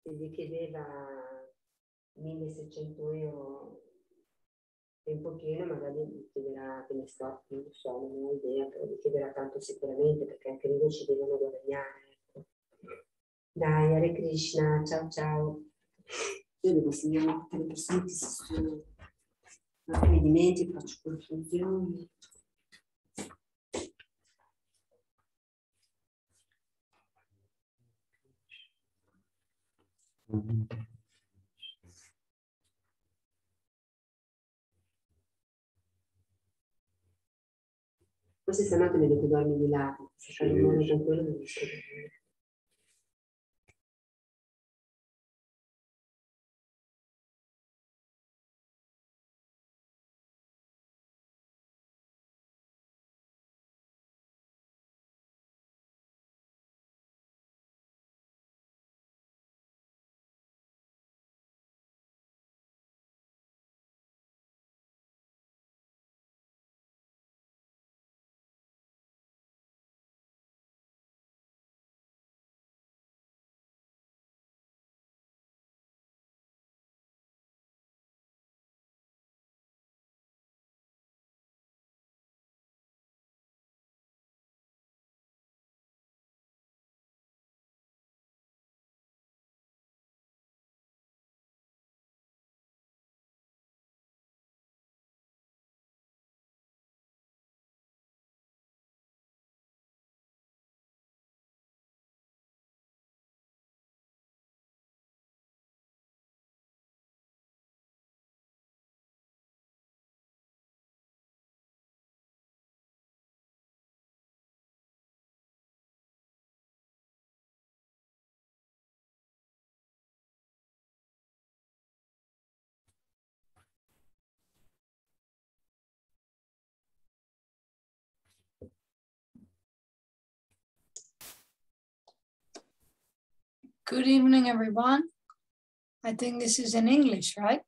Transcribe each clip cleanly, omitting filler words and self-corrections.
se gli chiedeva 1.600 euro tempo pieno, magari gli chiederà, che ne so, non lo so, non ho idea, però gli chiederà tanto sicuramente, perché anche loro ci devono guadagnare. Ecco. Dai, Hare Krishna, ciao ciao. Io devo segnare tutte le persone che si sono, anche mi dimentico, faccio confusione. Forse stanotte mi detto dormi di lato, se fai un modo con quello devi sapere. Good evening, everyone. I think this is in English, right?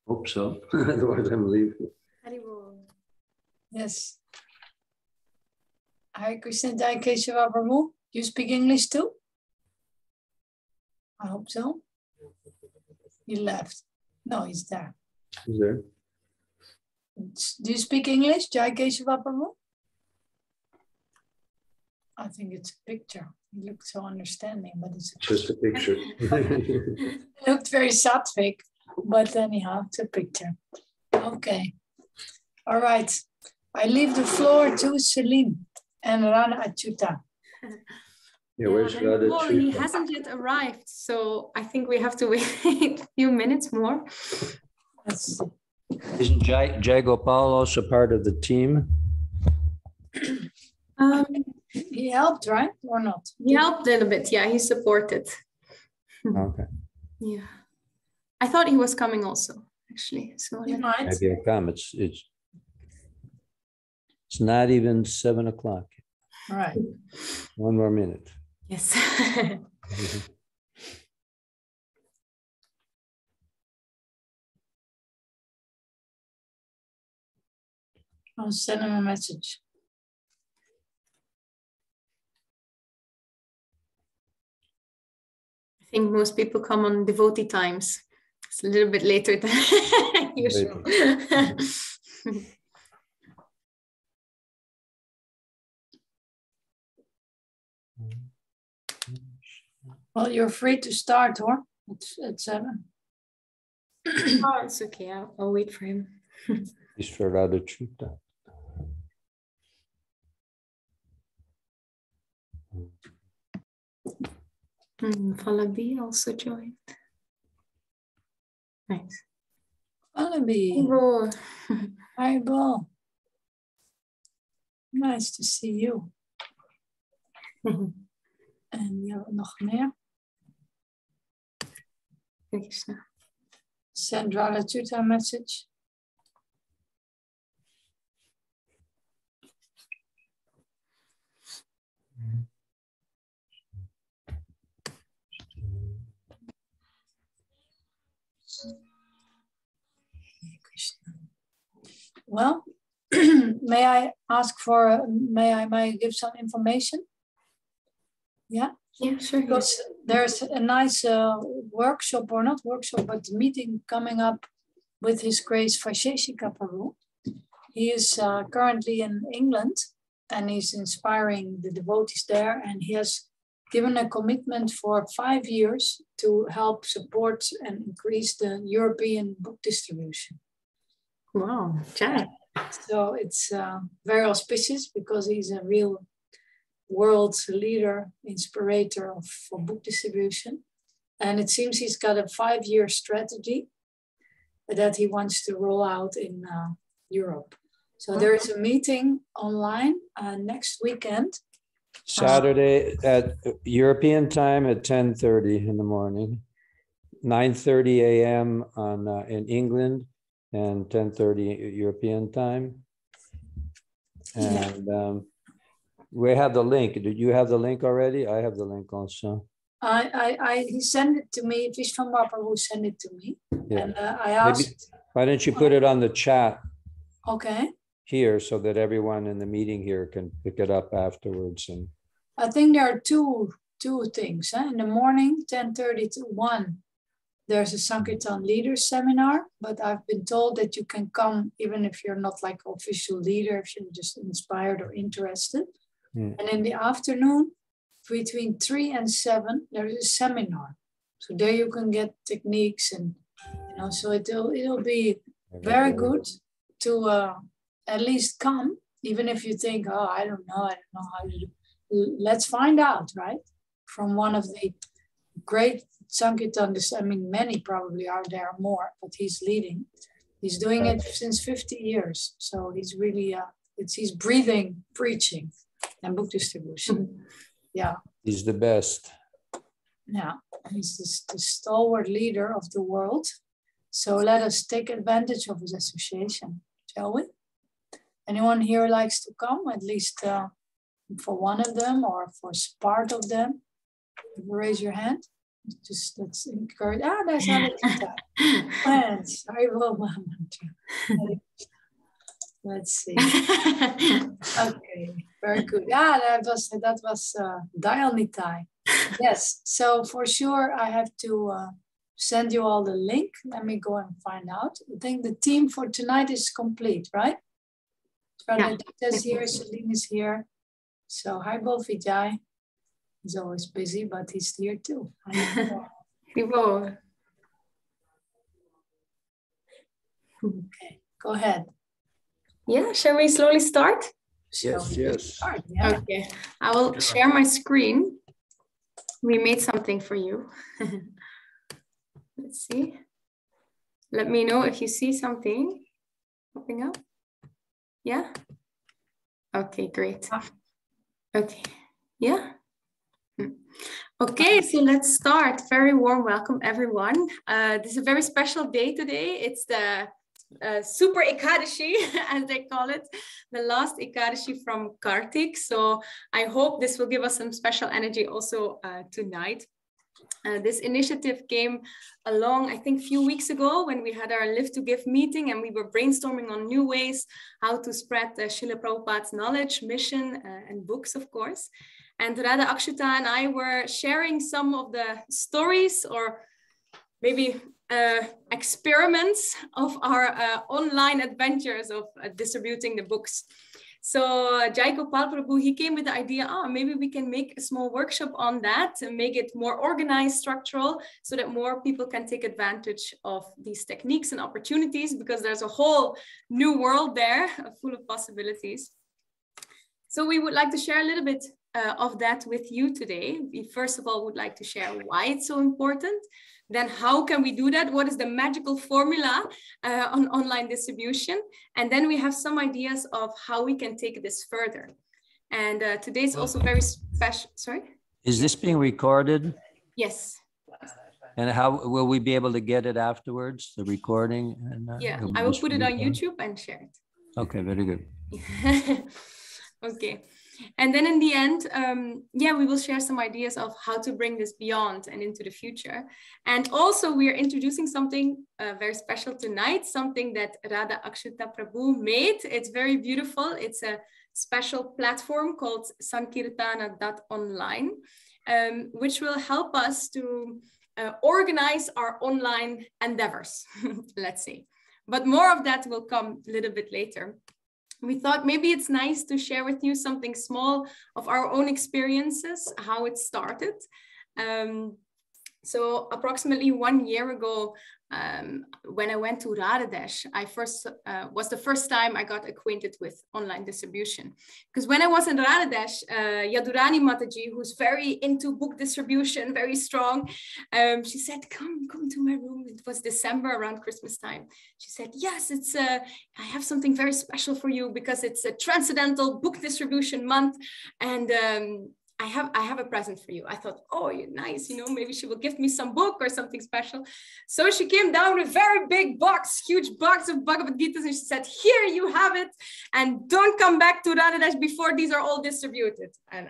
Hope so. Otherwise, I'm leaving. Yes. Hare Krishna Jai Keshava Prabhu. You speak English too? I hope so. He left. No, he's there. He's there. Do you speak English, Jai Keshava Prabhu? I think it's a picture. He looked so understanding, but it's just a picture. It looked very sattvic, but anyhow, it's a picture. Okay. All right. I leave the floor to Celine and Rana Achyuta. Yeah, where's Radha? Well, he hasn't yet arrived, so I think we have to wait a few minutes more. Yes. Isn't Jai Gopal also part of the team? He helped, right? Or not? He helped a little bit. Yeah, he supported. Okay. Yeah. I thought he was coming also, actually. So He might. Maybe I'll come. It's not even 7 o'clock. All right. One more minute. Yes. I'll send him a message. I think most people come on devotee times. It's a little bit later than usual. Well, you're free to start, or it's at 7. Oh, it's okay. I'll wait for him. He's for Radha Chuta. Falabi also joined. Nice. Falabi. Oh. Hi, Bo. Nice to see you. En we hebben nog meer. Krishna. Send Radha Chuta a message. Well, may I give some information? Yeah, Yeah, sure. Because there's a nice workshop, or not workshop, but meeting coming up with His Grace Vaisheshika Prabhu. He is currently in England, and he's inspiring the devotees there, and he has given a commitment for 5 years to help support and increase the European book distribution. Wow, Jai. So it's very auspicious because he's a real world leader, inspirator for book distribution. And it seems he's got a 5-year strategy that he wants to roll out in Europe. So there is a meeting online next weekend. Saturday at European time at 10:30 in the morning, 9:30 a.m. on in England, and 10:30 European time. And we have the link. Did you have the link already? I have the link also. He sent it to me. Vishwambar Prabhu sent it to me, Yeah. and I asked. Why don't you put it on the chat? Okay. Here, so that everyone in the meeting here can pick it up afterwards. And I think there are two things. In the morning, 10:30 to 1, there's a Sankirtan Leaders Seminar, but I've been told that you can come even if you're not like official leader, if you're just inspired or interested. And in the afternoon, between 3 and 7, there is a seminar. So there you can get techniques, and so it'll be very good to at least come, even if you think, oh, I don't know how to do. Let's find out, right? From one of the great Sankirtan, I mean, many probably are there more, but he's leading. He's doing it since 50 years. So he's really, he's breathing, preaching, and book distribution. Yeah. he's the best. Yeah, he's the stalwart leader of the world. So let us take advantage of his association, shall we? Anyone here likes to come, at least for one of them or for part of them? Raise your hand. Just let's encourage. There's Alexita. Thanks. Let's see. Okay, very good. That was Dial Nitai. Yes. So for sure, I have to send you all the link. Let me go and find out. I think the team for tonight is complete, right? Radhita's here, Celine is here. So hi, Vijay. He's always busy, but he's here too. Okay, go ahead. Yeah, shall we slowly start? Yes. Start, yeah. Okay, I will share my screen. We made something for you. Let's see. Let me know if you see something popping up. Yeah? Okay, great. Okay, yeah? Okay, so let's start. Very warm welcome, everyone. This is a very special day today. It's the Super Ekadashi, as they call it, the last Ekadashi from Kartik. So I hope this will give us some special energy also tonight. This initiative came along, I think, a few weeks ago when we had our Live to Give meeting, and we were brainstorming on new ways how to spread Srila Prabhupada's knowledge, mission, and books, of course. And Radha Akshuta and I were sharing some of the stories, or maybe experiments of our online adventures of distributing the books. So Jai Gopal Prabhu, he came with the idea, maybe we can make a small workshop on that and make it more organized, structural, so that more people can take advantage of these techniques and opportunities, because there's a whole new world there full of possibilities. So we would like to share a little bit of that with you today. We first of all would like to share why it's so important. Then how can we do that? What is the magical formula on online distribution? And then we have some ideas of how we can take this further. And today's also very special. Sorry? Is this being recorded? Yes. And how will we be able to get it afterwards, the recording? And, yeah, I will put it on YouTube and share it. Okay, very good. Okay. And then in the end, we will share some ideas of how to bring this beyond and into the future. And also we are introducing something very special tonight, something that Radha Akshuta Prabhu made. It's very beautiful. It's a special platform called Sankirtana.online. which will help us to organize our online endeavors, let's say. But more of that will come a little bit later. We thought maybe it's nice to share with you something small of our own experiences, how it started. So approximately 1 year ago, when I went to Radedesh, was the first time I got acquainted with online distribution. Because when I was in Radedesh, Yadurani Mataji, who's very into book distribution, very strong, she said, come to my room. It was December, around Christmas time. She said, yes, I have something very special for you because it's a Transcendental Book Distribution Month. And I have a present for you. I thought, oh, you're nice, maybe she will give me some book or something special. So she came down with a very big box, huge box of Bhagavad Gita's, and she said, here you have it, and don't come back to Radedesh before these are all distributed. And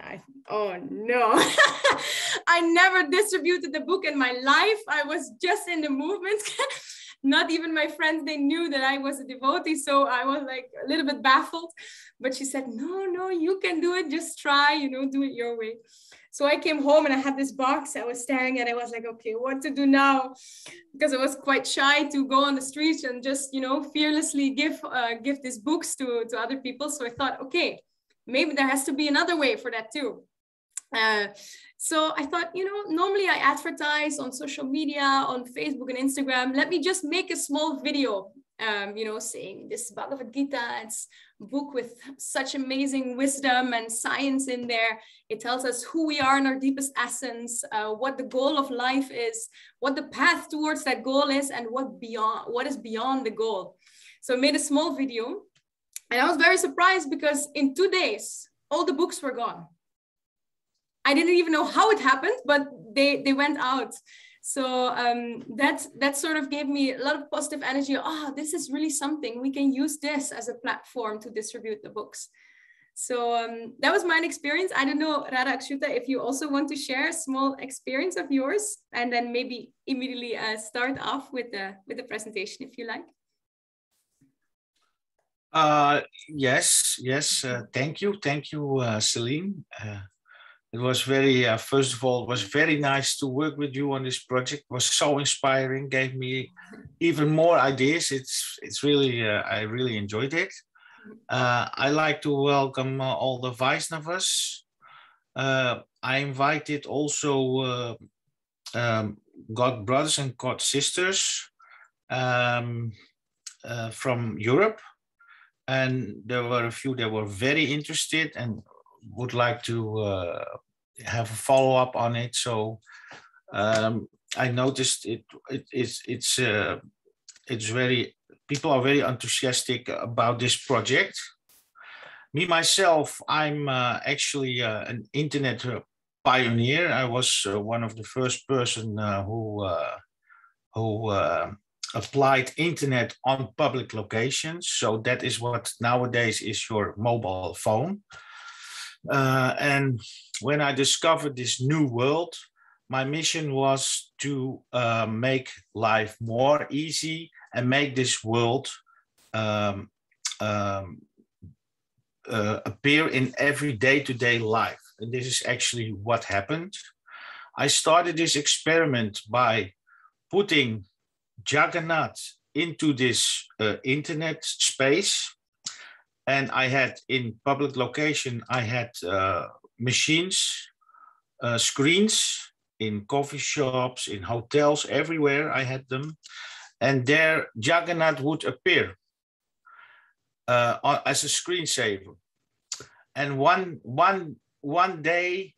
oh no, I never distributed the book in my life. I was just in the movement. Not even my friends, they knew that I was a devotee. So I was like a little bit baffled, but she said, no, you can do it. Just try, do it your way. So I came home and I had this box. I was staring at it. I was like, okay, what to do now? Because I was quite shy to go on the streets and just, fearlessly give these books to other people. So I thought, okay, maybe there has to be another way for that too. So I thought, normally I advertise on social media, on Facebook and Instagram. Let me just make a small video, saying this Bhagavad Gita, it's a book with such amazing wisdom and science in there. It tells us who we are in our deepest essence, what the goal of life is, what the path towards that goal is, and what is beyond the goal. So I made a small video, and I was very surprised because in 2 days, all the books were gone. I didn't even know how it happened, but they went out. So that sort of gave me a lot of positive energy. Oh, this is really something. We can use this as a platform to distribute the books. So that was my experience. I don't know, Radha Akshuta, if you also want to share a small experience of yours, and then maybe immediately start off with the presentation, if you like. Yes. Thank you, Celine. It was first of all, it was very nice to work with you on this project. It was so inspiring, gave me even more ideas. It's really, I really enjoyed it. I like to welcome all the Vaisnavas. I invited also God brothers and God sisters from Europe. And there were a few that were very interested and would like to have a follow-up on it. So I noticed it's people are very enthusiastic about this project. Me myself, I'm actually an internet pioneer. I was one of the first person who applied internet on public locations. So that is what nowadays is your mobile phone. And when I discovered this new world, my mission was to make life more easy and make this world appear in every day-to-day life. And this is actually what happened. I started this experiment by putting Jagannath into this internet space. And I had in public location, I had machines, screens in coffee shops, in hotels, everywhere I had them. And there Jagannath would appear as a screensaver. And one day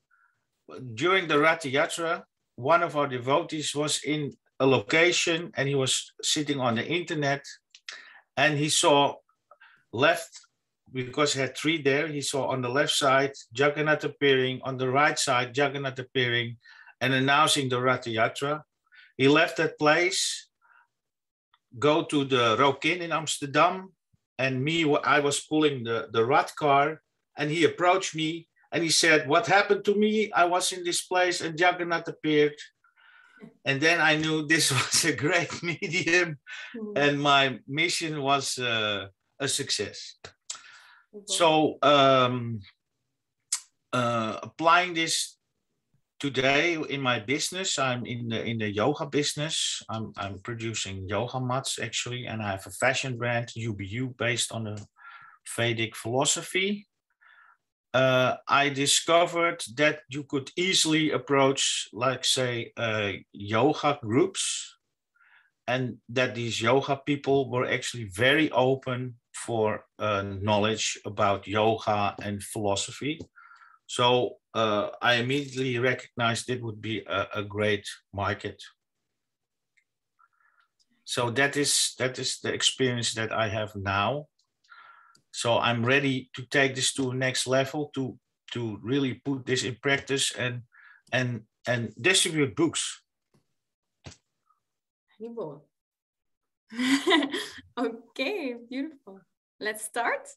during the Ratha Yatra, one of our devotees was in a location and he was sitting on the internet and he saw left, because he had three there, he saw on the left side Jagannath appearing, on the right side Jagannath appearing and announcing the Ratha Yatra. He left that place, go to the Rokin in Amsterdam, and I was pulling the rat car, and he approached me and he said, "What happened to me? I was in this place and Jagannath appeared." And then I knew this was a great medium and my mission was a success. So applying this today in my business, I'm in the yoga business. I'm producing yoga mats actually, and I have a fashion brand, UBU, based on the Vedic philosophy. I discovered that you could easily approach, like say, yoga groups, and that these yoga people were actually very open for knowledge about yoga and philosophy. So I immediately recognized it would be a great market. So that is the experience that I have now. So I'm ready to take this to the next level, to really put this in practice and distribute books. Okay, beautiful. Let's start.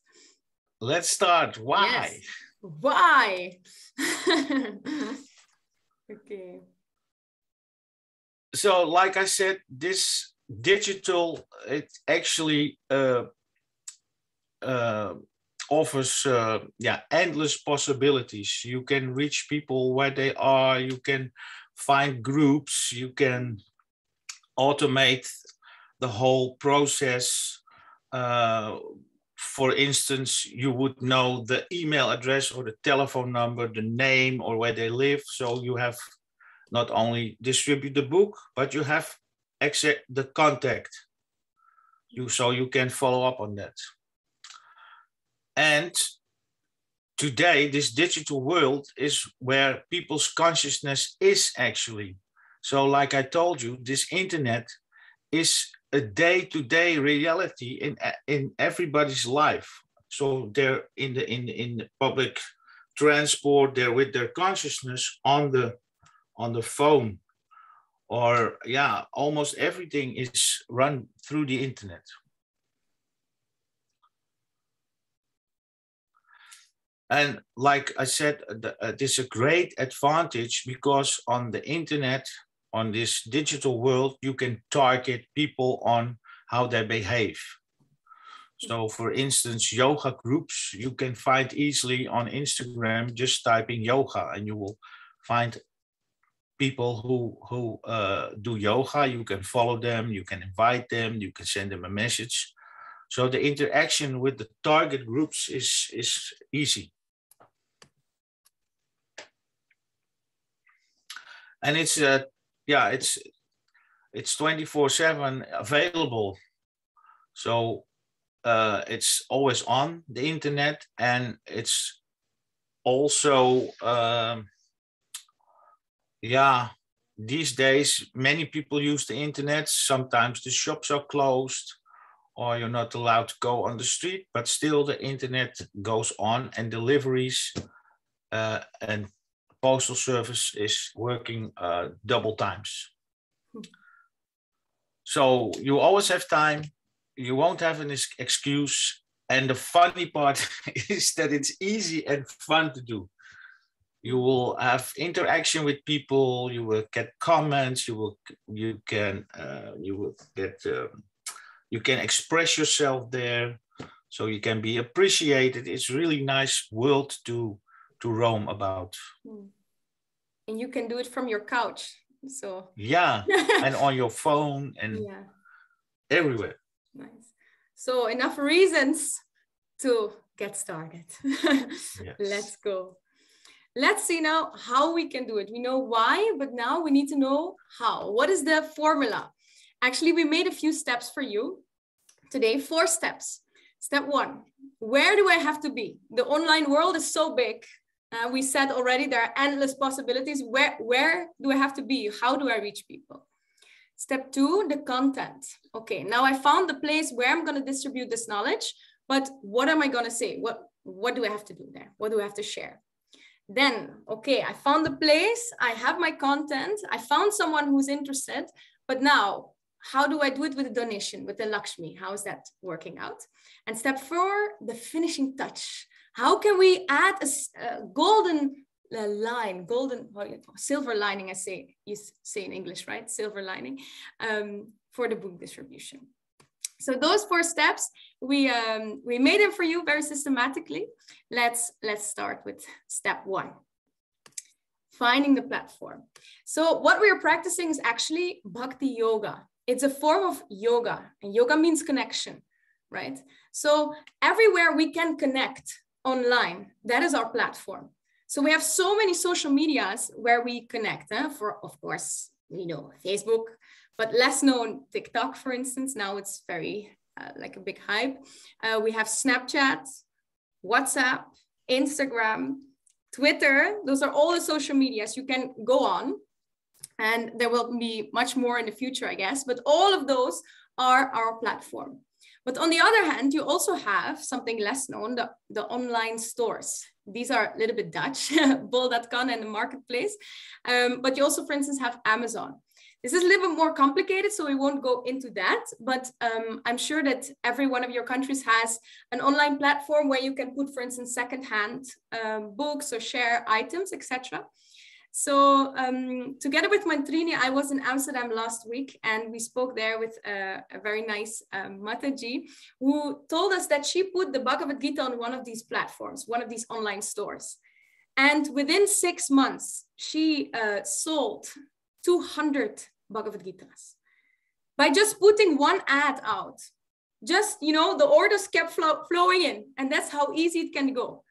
Let's start. Why? Yes. Why? Okay. So, like I said, this digital, it actually offers endless possibilities. You can reach people where they are. You can find groups. You can automate the whole process. For instance, you would know the email address or the telephone number, the name, or where they live. So you have not only distribute the book, but you have the contact. So you can follow up on that. And today, this digital world is where people's consciousness is actually. So like I told you, this internet is a day-to-day reality in everybody's life. So they're in the public transport, they're with their consciousness on the phone, or almost everything is run through the internet. And like I said, this is a great advantage because on the internet, on this digital world, you can target people on how they behave. So for instance, yoga groups, you can find easily on Instagram, just typing yoga, and you will find people who do yoga. You can follow them, you can invite them, you can send them a message. So the interaction with the target groups is easy. And it's it's 24/7 available. So it's always on the internet, and it's also these days many people use the internet. Sometimes the shops are closed or you're not allowed to go on the street, but still the internet goes on, and deliveries and postal service is working double times. So you always have time, you won't have an excuse. And the funny part is that it's easy and fun to do. You will have interaction with people, you will get comments, you can express yourself there, so you can be appreciated. It's really nice world to roam about. And you can do it from your couch. So and on your phone and everywhere. Nice. So enough reasons to get started. Yes. Let's go. Let's see now how we can do it. We know why, but now we need to know how. What is the formula? Actually, we made a few steps for you today, 4 steps. Step 1, where do I have to be? The online world is so big. We said already there are endless possibilities. Where do I have to be? How do I reach people? Step 2, the content. Okay, now I found the place where I'm going to distribute this knowledge, but what am I going to say? What do I have to do there? What do I have to share? Then, okay, I found the place, I have my content, I found someone who's interested, but now, how do I do it with the donation, with the Lakshmi? How is that working out? And step 4, the finishing touch. How can we add a golden line, silver lining, you say in English, right? Silver lining for the book distribution. So those 4 steps, we made them for you very systematically. Let's start with step 1. finding the platform. So what we are practicing is actually Bhakti Yoga. It's a form of yoga, and yoga means connection, right? So everywhere we can connect online, that is our platform. So we have so many social medias where we connect, for, of course, you know, Facebook, but less known TikTok, for instance. Now it's very like a big hype. We have Snapchat, WhatsApp, Instagram, Twitter. Those are all the social medias you can go on. And there will be much more in the future, I guess. But all of those are our platform. But on the other hand, you also have something less known, the online stores. These are a little bit Dutch, bol.com and the marketplace. But you also, for instance, have Amazon. This is a little bit more complicated, so we won't go into that. But I'm sure that every one of your countries has an online platform where you can put, for instance, secondhand books or share items, etc. So together with Mantrini, I was in Amsterdam last week, and we spoke there with a very nice Mataji, who told us that she put the Bhagavad Gita on one of these platforms, one of these online stores. And within 6 months, she sold 200 Bhagavad Gitas by just putting one ad out. Just, you know, the orders kept flowing in, and that's how easy it can go.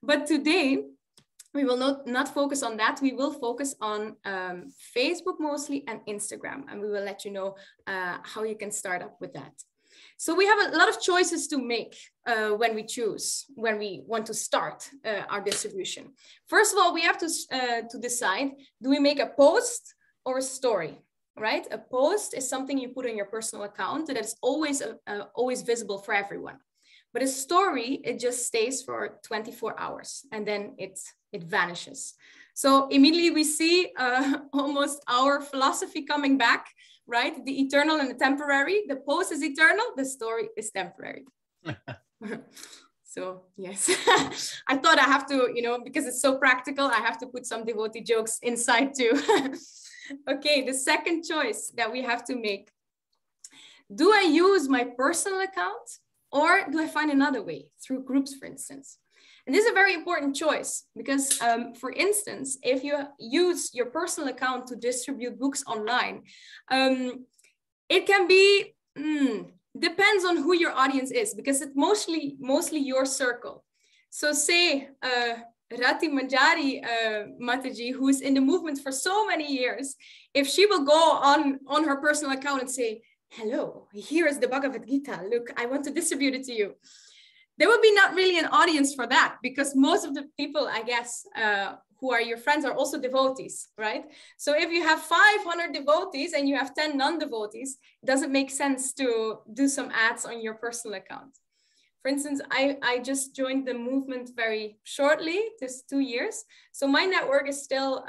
But today, we will not focus on that. We will focus on Facebook mostly and Instagram, and we will let you know how you can start up with that. So we have a lot of choices to make when we want to start our distribution. First of all, we have to decide, do we make a post or a story, right? A post is something you put on your personal account that is always visible for everyone. But a story, it just stays for 24 hours and then it vanishes. So immediately we see almost our philosophy coming back, right? The eternal and the temporary. The post is eternal, the story is temporary. So yes, I thought I have to, you know, because it's so practical, I have to put some devotee jokes inside too. Okay, the second choice that we have to make. Do I use my personal account? Or do I find another way through groups, for instance? And this is a very important choice because, for instance, if you use your personal account to distribute books online, it can be, depends on who your audience is, because it's mostly your circle. So say Rati Manjari Mataji, who is in the movement for so many years, if she will go on her personal account and say, hello, here is the Bhagavad Gita. Look, I want to distribute it to you. There will be not really an audience for that because most of the people, I guess, who are your friends are also devotees, right? So if you have 500 devotees and you have 10 non-devotees, it doesn't make sense to do some ads on your personal account. For instance, I just joined the movement very shortly, just 2 years. So my network is still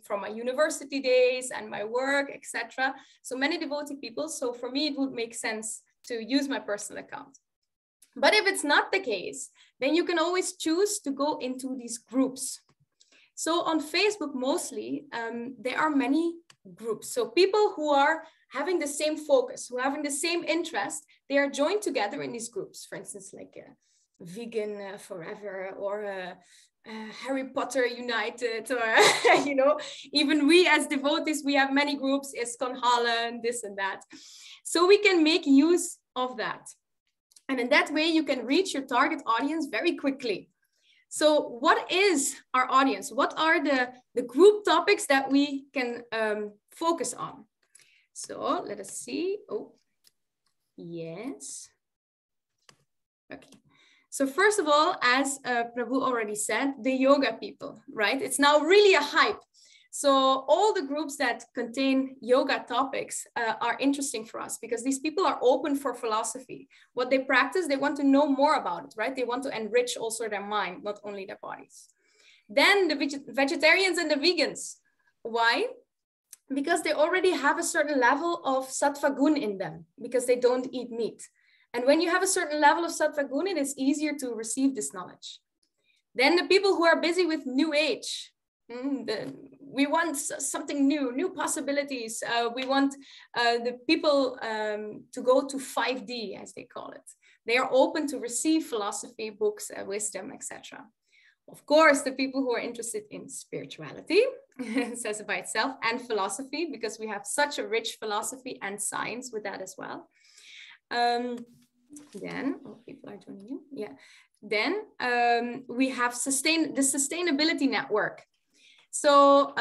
from my university days and my work, etc. So many devotee people. So for me, it would make sense to use my personal account. But if it's not the case, then you can always choose to go into these groups. So on Facebook, mostly, there are many groups. So people who are having the same focus, who are having the same interest, they are joined together in these groups. For instance, like Vegan Forever or Harry Potter United, or, you know, even we as devotees, we have many groups, ISKCON Holland, this and that. So we can make use of that. And in that way, you can reach your target audience very quickly. So what is our audience? What are the group topics that we can focus on? So let us see. Oh, yes. Okay. So first of all, as Prabhu already said, the yoga people, right? It's now really a hype. So all the groups that contain yoga topics are interesting for us because these people are open for philosophy. What they practice, they want to know more about it, right? They want to enrich also their mind, not only their bodies. Then the vegetarians and the vegans. Why? Because they already have a certain level of sattva gun in them because they don't eat meat. And when you have a certain level of sattva gun, it is easier to receive this knowledge. Then the people who are busy with new age, we want something new possibilities. We want the people to go to 5D, as they call it. They are open to receive philosophy, books, wisdom, etc. Of course, the people who are interested in spirituality, says it by itself, and philosophy, because we have such a rich philosophy and science with that as well. Then, oh, people are joining in, yeah. Then we have the sustainability network. So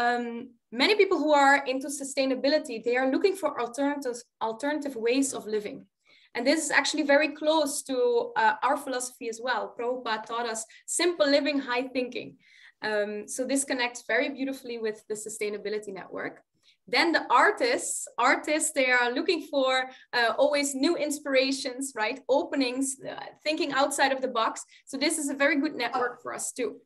many people who are into sustainability, they are looking for alternative ways of living. And this is actually very close to our philosophy as well. Prabhupada taught us simple living, high thinking. So this connects very beautifully with the sustainability network. Then the artists, they are looking for always new inspirations, right? Openings, thinking outside of the box. So this is a very good network for us too.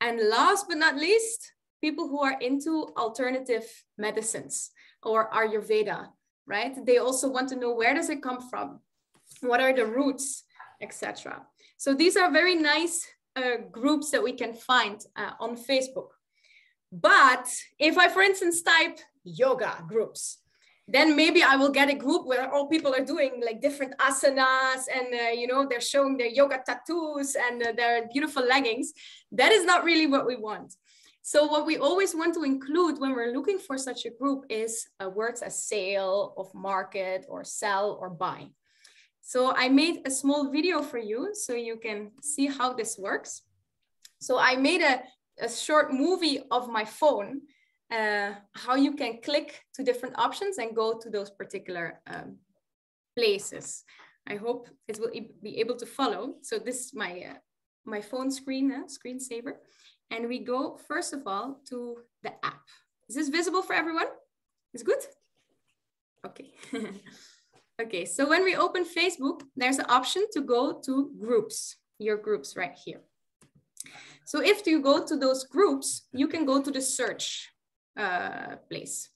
And last but not least, people who are into alternative medicines or Ayurveda, right? They also want to know, where does it come from? What are the roots, etc. So these are very nice groups that we can find on Facebook. But if I, for instance, type yoga groups, then maybe I will get a group where all people are doing like different asanas and, you know, they're showing their yoga tattoos and their beautiful leggings. That is not really what we want. So what we always want to include when we're looking for such a group is words as sale, of market, or sell, or buy. So I made a small video for you so you can see how this works. So I made a short movie of my phone, how you can click to different options and go to those particular places. I hope it will be able to follow. So this is my phone screen, screensaver. And we go, first of all, to the app. Is this visible for everyone? Is good? Okay. Okay, so when we open Facebook, there's an option to go to groups, your groups right here. So if you go to those groups, you can go to the search place.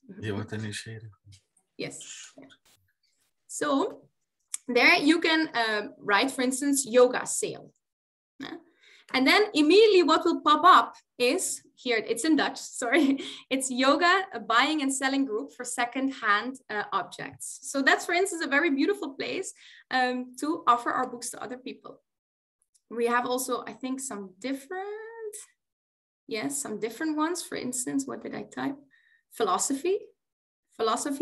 Yes. So there you can write, for instance, yoga sale. And then immediately what will pop up is, here, it's in Dutch, sorry. It's yoga, a buying and selling group for second-hand objects. So that's, for instance, a very beautiful place to offer our books to other people. We have also, I think, some different ones. For instance, what did I type? Philosophy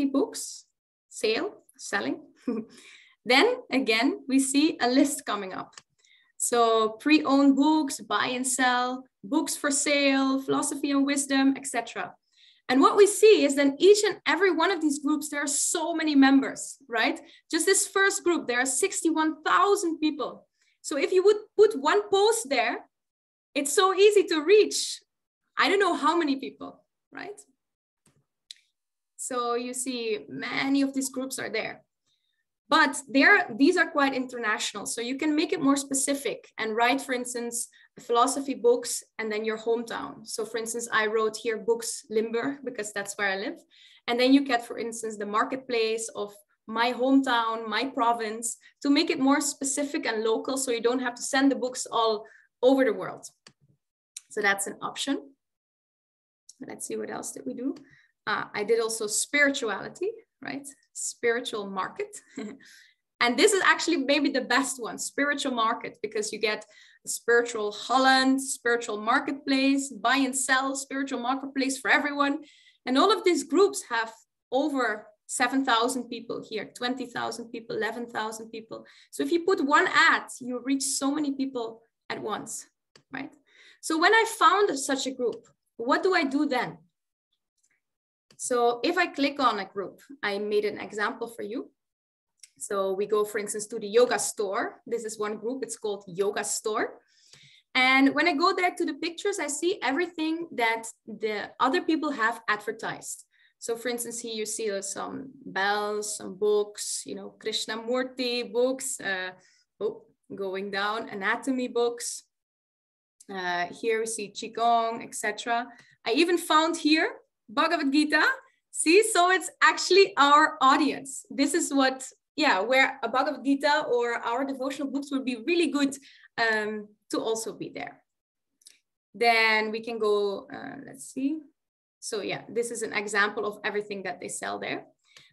books, selling. Then again, we see a list coming up. So pre-owned books, buy and sell, books for sale, philosophy and wisdom, etc. And what we see is that each and every one of these groups, there are so many members, right? Just this first group, there are 61,000 people. So if you would put one post there, it's so easy to reach, I don't know how many people, right? So you see many of these groups are there. But these are quite international. So you can make it more specific and write, for instance, philosophy books and then your hometown. So for instance, I wrote here books Limburg because that's where I live. And then you get, for instance, the marketplace of my hometown, my province, to make it more specific and local so you don't have to send the books all over the world. So that's an option. Let's see what else did we do. I did also spirituality, right? Spiritual market. And this is actually maybe the best one, spiritual market, because you get a spiritual Holland, spiritual marketplace, buy and sell, spiritual marketplace for everyone. And all of these groups have over 7,000 people here, 20,000 people, 11,000 people. So if you put one ad, you reach so many people at once, right? So when I found such a group, what do I do then? So if I click on a group, I made an example for you. So we go, for instance, to the yoga store. This is one group, it's called Yoga Store. And when I go there to the pictures, I see everything that the other people have advertised. So for instance, here you see some bells, some books, you know, Krishnamurti books, going down, anatomy books. Here we see Qigong, etc. I even found here Bhagavad Gita. See, so it's actually our audience. This is what, yeah, where a Bhagavad Gita or our devotional books would be really good to also be there. Then we can go, let's see. So yeah, this is an example of everything that they sell there.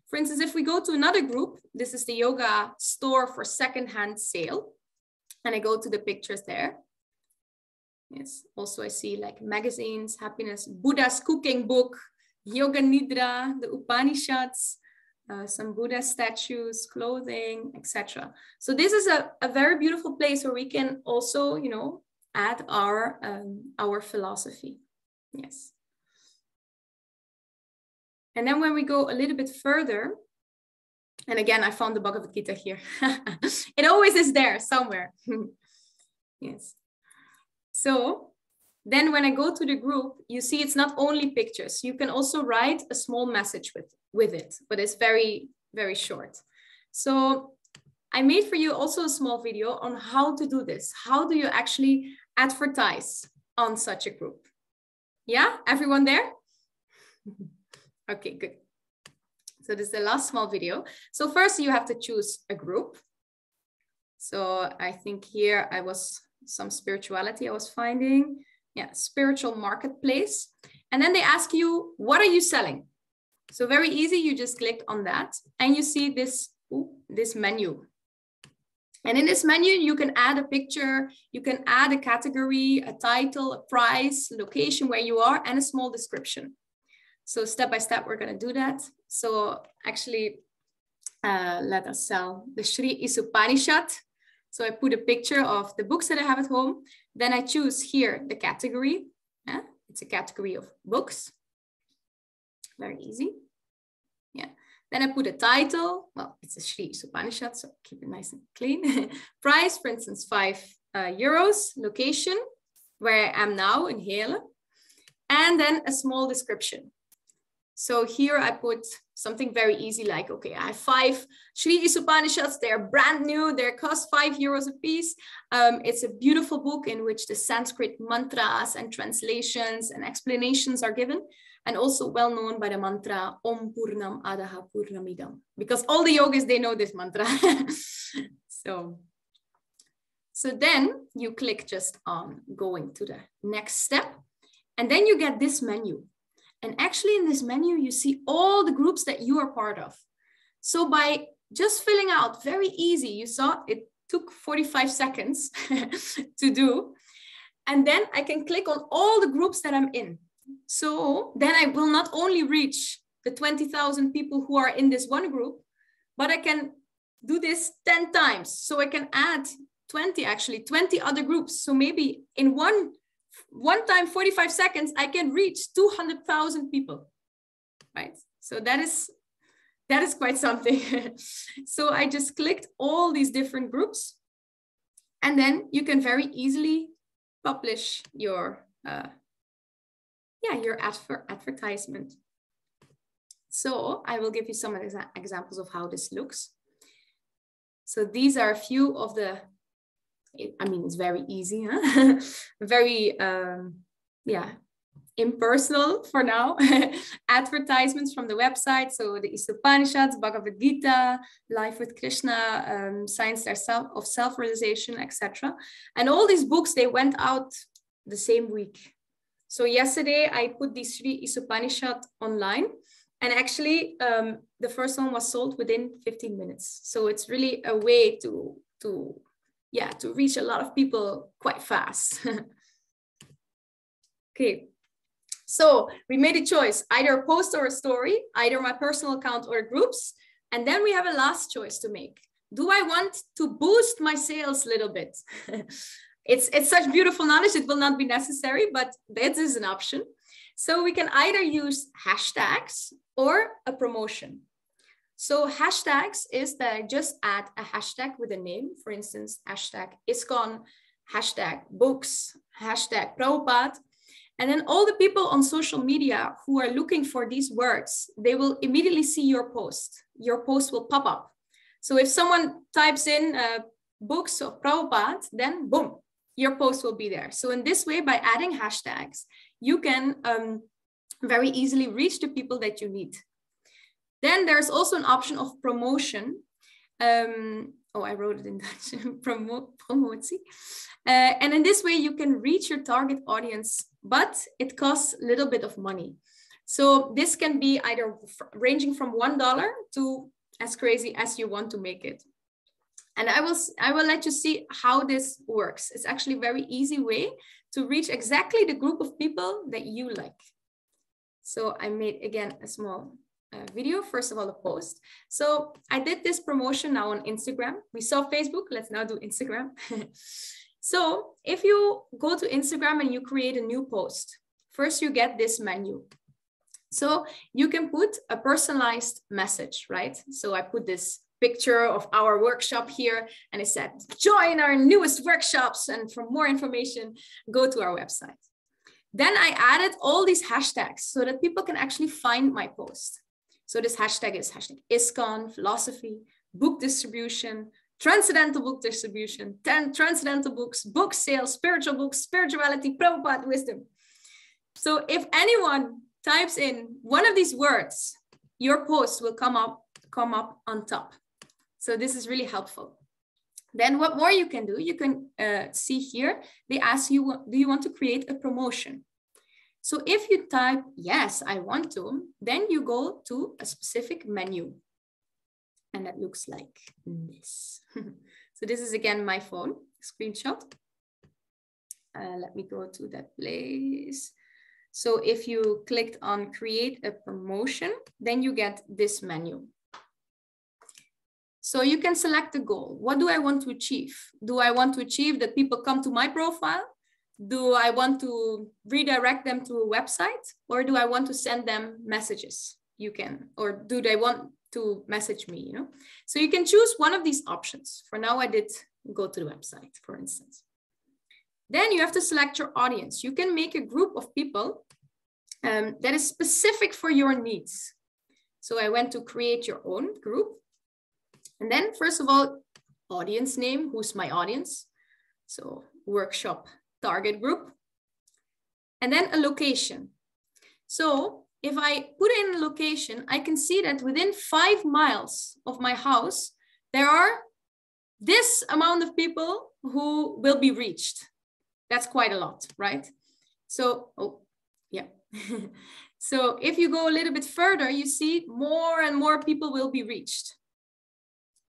For instance, if we go to another group, this is the Yoga Store for secondhand sale. And I go to the pictures there. Yes, also I see like magazines, happiness, Buddha's cooking book, Yoga Nidra, the Upanishads, some Buddha statues, clothing, etc. So this is a very beautiful place where we can also, you know, add our philosophy. Yes. And then when we go a little bit further, and again, I found the Bhagavad Gita here. It always is there somewhere. Yes. So then when I go to the group, you see it's not only pictures. You can also write a small message with it, but it's very, very short. So I made for you also a small video on how to do this. How do you actually advertise on such a group? Yeah, everyone there? Okay, good. So this is the last small video. So first you have to choose a group. So I think here I was some spirituality I was finding. Yeah, spiritual marketplace. And then they ask you, what are you selling? So very easy, you just click on that and you see this menu. And in this menu, you can add a picture, you can add a category, a title, a price, location where you are, and a small description. So step by step, we're going to do that. So actually, let us sell the Sri Isupanishad. So I put a picture of the books that I have at home. Then I choose here the category. It's a category of books. Very easy. Yeah. Then I put a title. Well, it's a Sri Isupanishad, so keep it nice and clean. Price, for instance, €5. Location, where I am now in Heerlen. And then a small description. So here I put something very easy like, okay, I have 5 Sri Isupanishads. They're brand new. They cost €5 a piece. It's a beautiful book in which the Sanskrit mantras and translations and explanations are given. And also well known by the mantra Om Purnam Adaha Purnamidam. Because all the yogis, they know this mantra. So then you click just on going to the next step. And then you get this menu. And actually in this menu, you see all the groups that you are part of. So by just filling out, very easy, you saw it took 45 seconds to do. And then I can click on all the groups that I'm in. So then I will not only reach the 20,000 people who are in this one group, but I can do this 10 times. So I can add 20 other groups. So maybe in one time, 45 seconds, I can reach 200,000 people, right? So that is quite something. So I just clicked all these different groups, and then you can very easily publish your advertisement. So I will give you some examples of how this looks. So these are a few of the, I mean, it's very easy, huh? Very, impersonal for now. Advertisements from the website. So the Isupanishads, Bhagavad Gita, Life with Krishna, Science of Self-Realization, etc. And all these books, they went out the same week. So yesterday I put the Sri Isupanishad online, and actually the first one was sold within 15 minutes. So it's really a way to reach a lot of people quite fast. Okay, so we made a choice, either a post or a story, either my personal account or groups. And then we have a last choice to make. Do I want to boost my sales a little bit? It's such beautiful knowledge, it will not be necessary, but that is an option. So we can either use hashtags or a promotion. So hashtags is that I just add a hashtag with a name, for instance, hashtag ISKCON, hashtag books, hashtag Prabhupada. And then all the people on social media who are looking for these words, they will immediately see your post. Your post will pop up. So if someone types in books of Prabhupada, then boom, your post will be there. So in this way, by adding hashtags, you can very easily reach the people that you need. Then there's also an option of promotion. I wrote it in Dutch, promotie. And in this way, you can reach your target audience, but it costs a little bit of money. So this can be either ranging from $1 to as crazy as you want to make it. And I will let you see how this works. It's actually a very easy way to reach exactly the group of people that you like. So I made, again, a small video, first of all, a post. So I did this promotion now on Instagram. We saw Facebook, let's now do Instagram. So if you go to Instagram and you create a new post, first you get this menu. So you can put a personalized message, right? So I put this picture of our workshop here and it said, join our newest workshops. And for more information, go to our website. Then I added all these hashtags so that people can actually find my post. So this hashtag is hashtag ISKCON, philosophy, book distribution, transcendental book distribution, 10 transcendental books, book sales, spiritual books, spirituality, Prabhupada wisdom. So if anyone types in one of these words, your post will come up on top. So this is really helpful. Then what more you can do, you can see here, they ask you, do you want to create a promotion? So if you type, yes, I want to, then you go to a specific menu. And that looks like this. So this is again my phone screenshot. Let me go to that place. So if you clicked on create a promotion, then you get this menu. So you can select a goal. What do I want to achieve? Do I want to achieve that people come to my profile? Do I want to redirect them to a website? Or do I want to send them messages? You can, or do they want to message me, you know? So you can choose one of these options. For now, I did go to the website, for instance. Then you have to select your audience. You can make a group of people that is specific for your needs. So I went to create your own group. And then first of all, audience name, who's my audience? So workshop target group. And then a location. So if I put in a location, I can see that within 5 miles of my house, there are this amount of people who will be reached. That's quite a lot, right? So, oh, yeah. So if you go a little bit further, you see more and more people will be reached.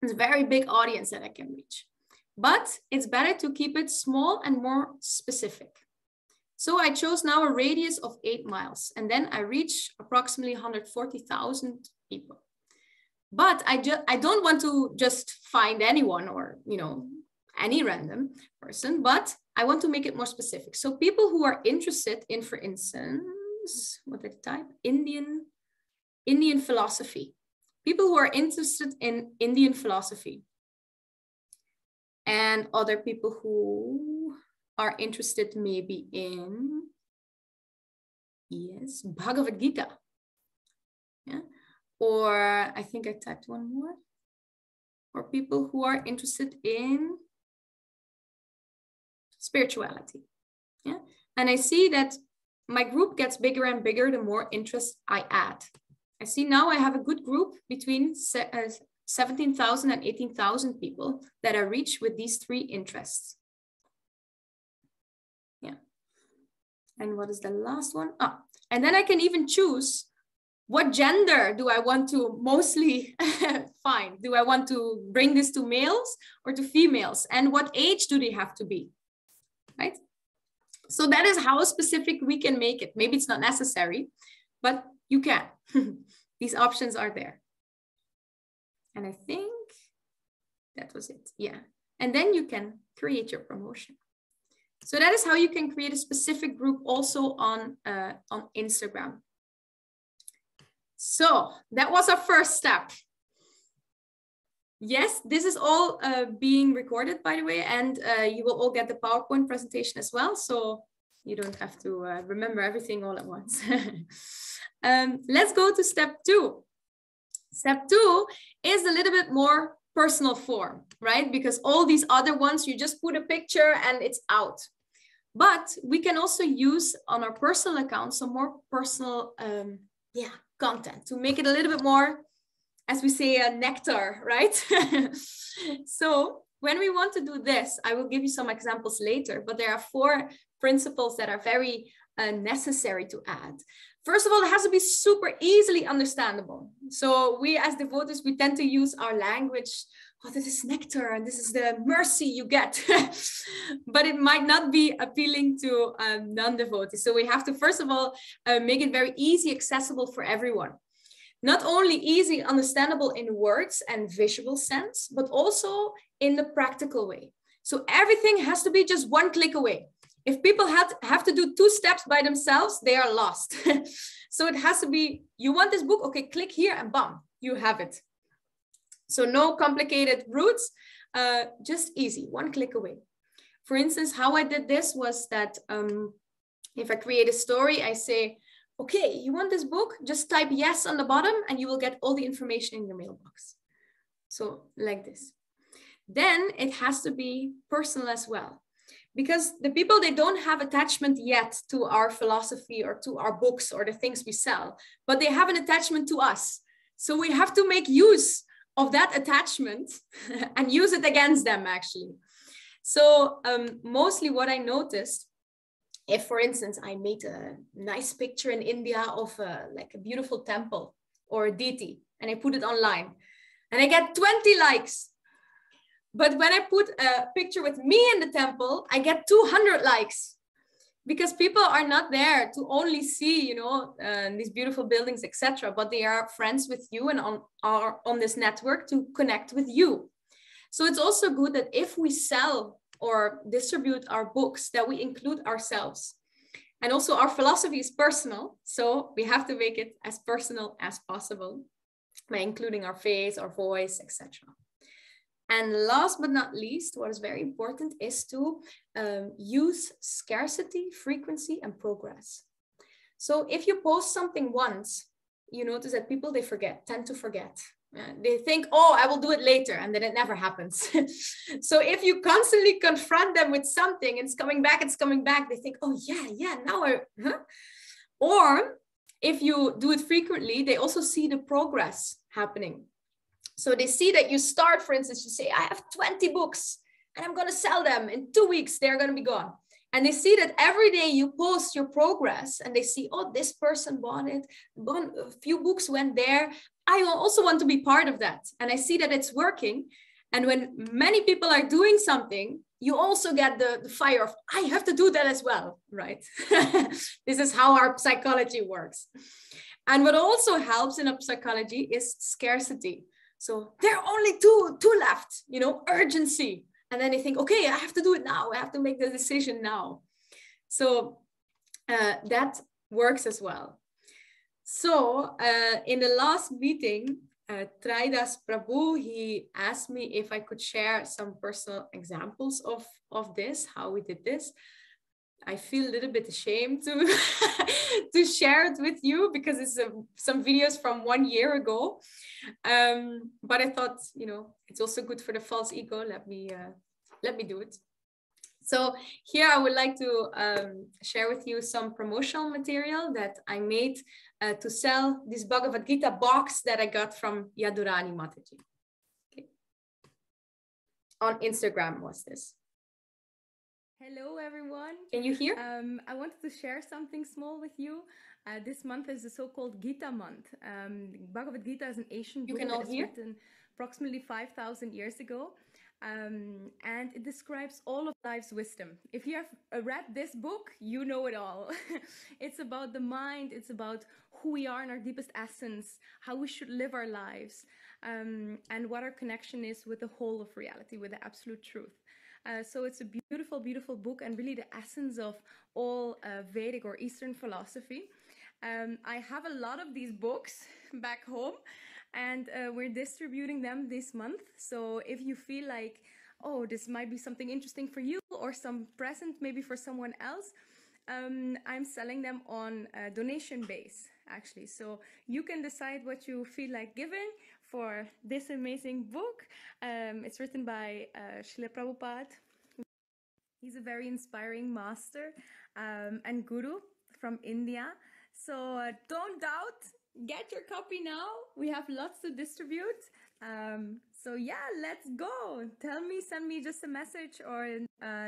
It's a very big audience that I can reach. But it's better to keep it small and more specific. So I chose now a radius of 8 miles, and then I reach approximately 140,000 people. But I don't want to just find anyone or, you know, any random person, but I want to make it more specific. So people who are interested in, for instance, what did I type? Indian philosophy. People who are interested in Indian philosophy. And other people who are interested maybe in, yes, Bhagavad Gita. Yeah. Or I think I typed one more. Or people who are interested in spirituality. Yeah. And I see that my group gets bigger and bigger the more interest I add. I see now I have a good group between 17,000 and 18,000 people that I reach with these 3 interests. Yeah. And what is the last one? Ah, and then I can even choose what gender do I want to mostly find? Do I want to bring this to males or to females? And what age do they have to be? Right? So that is how specific we can make it. Maybe it's not necessary, but you can. These options are there. And I think that was it. Yeah. And then you can create your promotion. So that is how you can create a specific group also on Instagram. So that was our first step. Yes, this is all being recorded, by the way, and you will all get the PowerPoint presentation as well. So you don't have to remember everything all at once. Let's go to step 2. Step 2 is a little bit more personal form, right? Because all these other ones, you just put a picture and it's out. But we can also use on our personal account some more personal content to make it a little bit more, as we say, a nectar, right? So when we want to do this, I will give you some examples later, but there are 4 principles that are very necessary to add. First of all, it has to be super easily understandable. So we as devotees, we tend to use our language oh, this is nectar and this is the mercy you get. But it might not be appealing to non-devotees. So we have to, first of all, make it very easy, accessible for everyone. Not only easy, understandable in words and visual sense, but also in the practical way. So everything has to be just one click away. If people have to do 2 steps by themselves, they are lost. So it has to be, you want this book? Okay, click here and bam, you have it. So no complicated routes, just easy, 1 click away. For instance, how I did this was that if I create a story, I say, okay, you want this book? Just type yes on the bottom and you will get all the information in your mailbox. So like this. Then it has to be personal as well. Because the people, they don't have attachment yet to our philosophy or to our books or the things we sell, but they have an attachment to us. So we have to make use of that attachment and use it against them, actually. So mostly what I noticed, if, for instance, I made a nice picture in India of like a beautiful temple or a deity, and I put it online, and I get 20 likes. But when I put a picture with me in the temple, I get 200 likes, because people are not there to only see, you know, these beautiful buildings, etc. But they are friends with you and are on this network to connect with you. So it's also good that if we sell or distribute our books, that we include ourselves. And also our philosophy is personal. So we have to make it as personal as possible by including our face, our voice, etc. And last but not least, what is very important is to use scarcity, frequency, and progress. So if you post something once, you notice that people, they tend to forget. They think, oh, I will do it later, and then it never happens. So if you constantly confront them with something, it's coming back, they think, oh yeah, now Or if you do it frequently, they also see the progress happening. So they see that you start, for instance, you say, I have 20 books and I'm going to sell them in 2 weeks, they're going to be gone. And they see that every day you post your progress and they see, oh, this person bought it, a few books went there. I also want to be part of that. And I see that it's working. And when many people are doing something, you also get the fire of, I have to do that as well, right? This is how our psychology works. And what also helps in our psychology is scarcity. So there are only two left, you know, urgency. And then they think, okay, I have to do it now. I have to make the decision now. So that works as well. So in the last meeting, Traidas Prabhu, he asked me if I could share some personal examples of this, how we did this. I feel a little bit ashamed to, to share it with you because it's some videos from 1 year ago. But I thought, you know, it's also good for the false ego. Let me do it. So here I would like to share with you some promotional material that I made to sell this Bhagavad Gita box that I got from Yadurani Mataji. Okay. On Instagram was this. Hello, everyone. Can you hear? I wanted to share something small with you. This month is the so-called Gita month. Bhagavad Gita is an Asian book that was written approximately 5,000 years ago. And it describes all of life's wisdom. If you have read this book, you know it all. It's about the mind. It's about who we are in our deepest essence, how we should live our lives, and what our connection is with the whole of reality, with the absolute truth. So it's a beautiful, beautiful book and really the essence of all Vedic or Eastern philosophy. I have a lot of these books back home and we're distributing them this month. So if you feel like, oh, this might be something interesting for you or some present maybe for someone else, I'm selling them on a donation base, actually. So you can decide what you feel like giving for this amazing book. It's written by Srila Prabhupada. He's a very inspiring master and guru from India. So don't doubt, get your copy now. We have lots to distribute. So yeah, let's go. Tell me, send me just a message or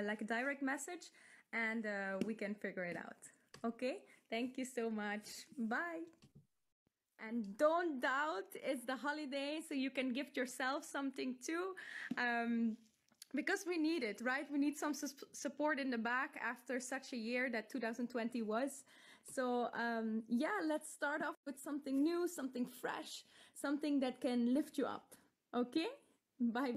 like a direct message and we can figure it out. Okay, thank you so much. Bye. And don't doubt, it's the holiday, so you can gift yourself something too. Because we need it, right? We need some support in the back after such a year that 2020 was. So yeah, let's start off with something new, something fresh, something that can lift you up. Okay? Bye.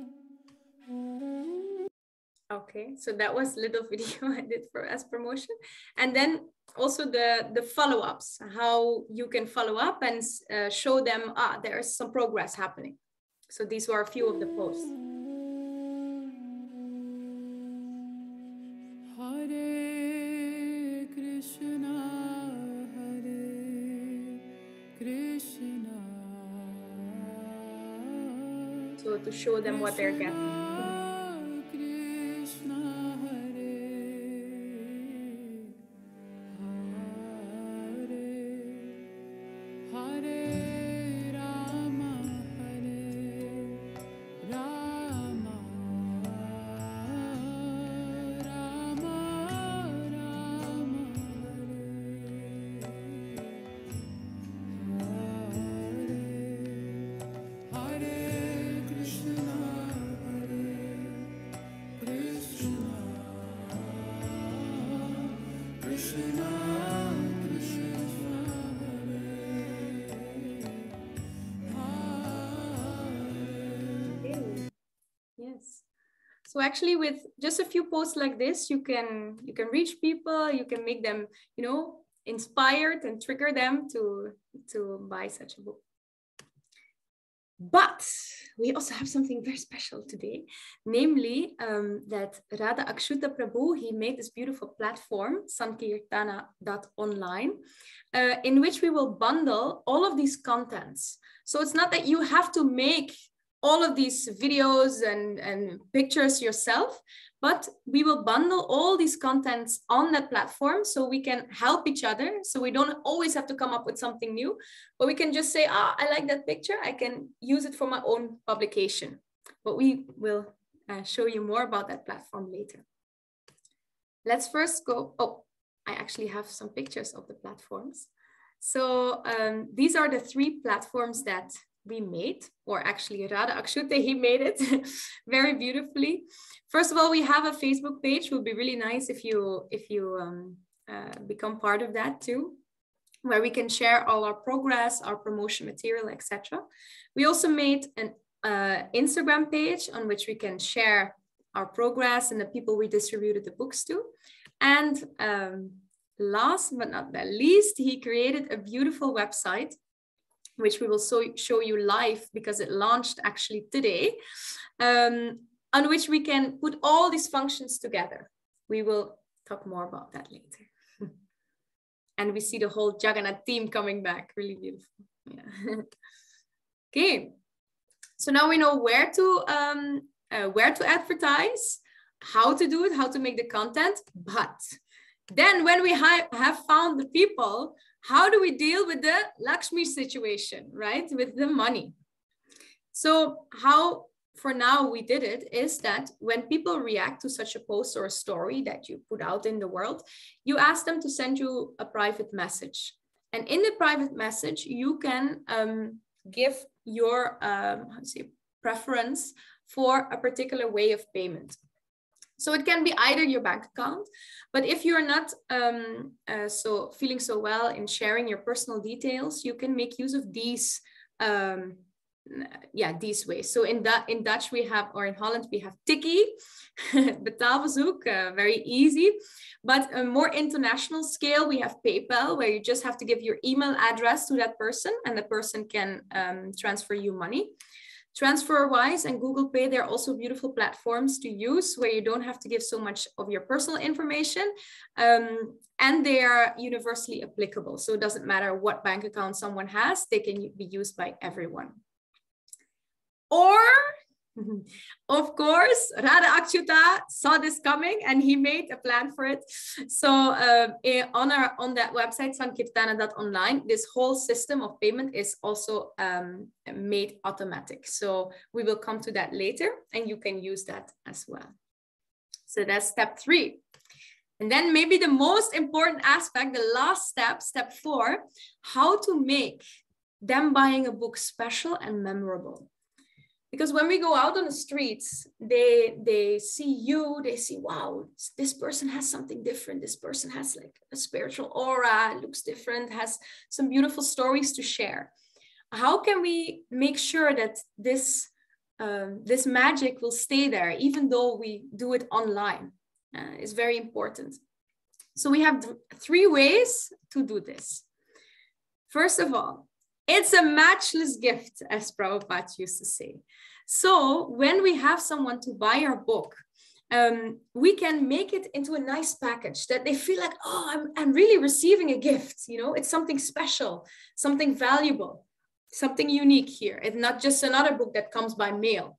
Okay, so that was a little video I did as promotion. And then also the follow-ups, how you can follow up and show them, there's some progress happening. So these were a few of the posts. Hare Krishna, Hare Krishna. So to show them what they're getting. Yes. So actually, with just a few posts like this, you can reach people, you can make them, you know, inspired and trigger them to buy such a book. But we also have something very special today, namely that Radha Akshuta Prabhu, he made this beautiful platform, Sankirtana.online, in which we will bundle all of these contents. So it's not that you have to make all of these videos and pictures yourself, but we will bundle all these contents on that platform so we can help each other. So we don't always have to come up with something new, but we can just say, I like that picture, I can use it for my own publication. But we will show you more about that platform later. Let's first go, I actually have some pictures of the platforms. So these are the 3 platforms that we made, or actually Radha Akshuta, he made it very beautifully. First of all, we have a Facebook page. It would be really nice if you become part of that too, where we can share all our progress, our promotion material, etc. We also made an Instagram page on which we can share our progress and the people we distributed the books to. And last but not the least, he created a beautiful website, which we will show you live because it launched actually today, on which we can put all these functions together. We will talk more about that later. And we see the whole Jagannath team coming back, really beautiful. Yeah. Okay, so now we know where to advertise, how to do it, how to make the content, but then when we have found the people, how do we deal with the Lakshmi situation, right? With the money. So how, for now, we did it is that when people react to such a post or a story that you put out in the world, you ask them to send you a private message. And in the private message, you can give your preference for a particular way of payment. So it can be either your bank account, but if you're not feeling so well in sharing your personal details, you can make use of these these ways. So in Dutch we have, or in Holland we have Tikkie, betaalverzoek, very easy. But a more international scale, we have PayPal, where you just have to give your email address to that person and the person can transfer you money. TransferWise and Google Pay, they're also beautiful platforms to use where you don't have to give so much of your personal information, and they are universally applicable. So it doesn't matter what bank account someone has, they can be used by everyone. Or, of course, Radha Akshuta saw this coming and he made a plan for it. So on that website, Sankirtana.online, this whole system of payment is also made automatic. So we will come to that later and you can use that as well. So that's step 3. And then maybe the most important aspect, the last step, step 4, how to make them buying a book special and memorable. Because when we go out on the streets, they see you, they see, wow, this person has something different. This person has like a spiritual aura, looks different, has some beautiful stories to share. How can we make sure that this magic will stay there, even though we do it online? It's very important. So we have 3 ways to do this. First of all, it's a matchless gift, as Prabhupada used to say. So when we have someone to buy our book, we can make it into a nice package that they feel like, oh, I'm really receiving a gift. You know, it's something special, something valuable, something unique here. It's not just another book that comes by mail,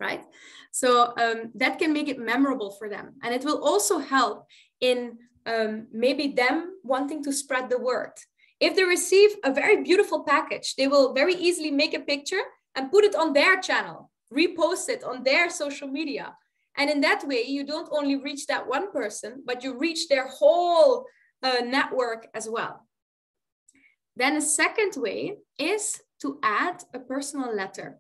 right? So that can make it memorable for them. And it will also help in maybe them wanting to spread the word. If they receive a very beautiful package, they will very easily make a picture and put it on their channel, repost it on their social media. And in that way, you don't only reach that one person, but you reach their whole network as well. Then a second way is to add a personal letter.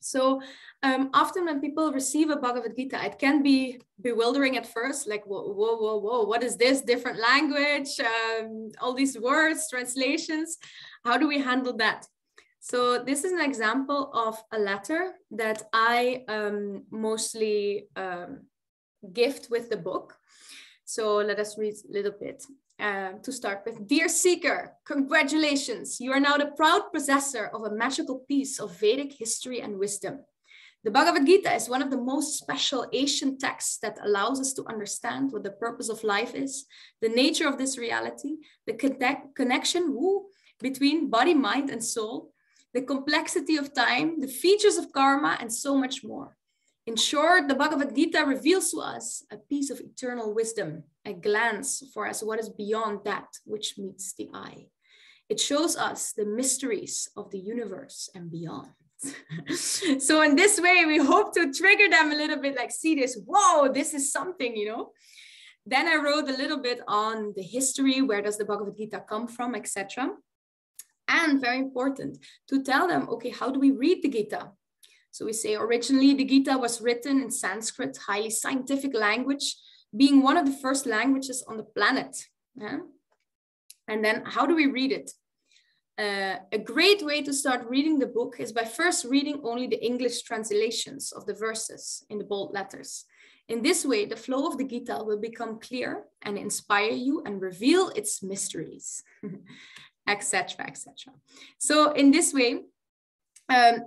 So often when people receive a Bhagavad Gita, it can be bewildering at first, like, whoa, whoa, whoa, whoa, what is this? Different language, all these words, translations. How do we handle that? So this is an example of a letter that I mostly gift with the book. So let us read a little bit. To start with, dear seeker, congratulations. You are now the proud possessor of a magical piece of Vedic history and wisdom. The Bhagavad Gita is one of the most special ancient texts that allows us to understand what the purpose of life is, the nature of this reality, the connection between body, mind, and soul, the complexity of time, the features of karma, and so much more. In short, the Bhagavad Gita reveals to us a piece of eternal wisdom, a glance for us what is beyond that which meets the eye. It shows us the mysteries of the universe and beyond. So in this way, we hope to trigger them a little bit, like, see this, whoa, this is something, you know. Then I wrote a little bit on the history, where does the Bhagavad Gita come from, etc. And very important, to tell them, okay, how do we read the Gita? So we say originally the Gita was written in Sanskrit, highly scientific language, being one of the first languages on the planet. Yeah? And then how do we read it? A great way to start reading the book is by first reading only the English translations of the verses in the bold letters. In this way, the flow of the Gita will become clear and inspire you and reveal its mysteries, etc., etc. So in this way,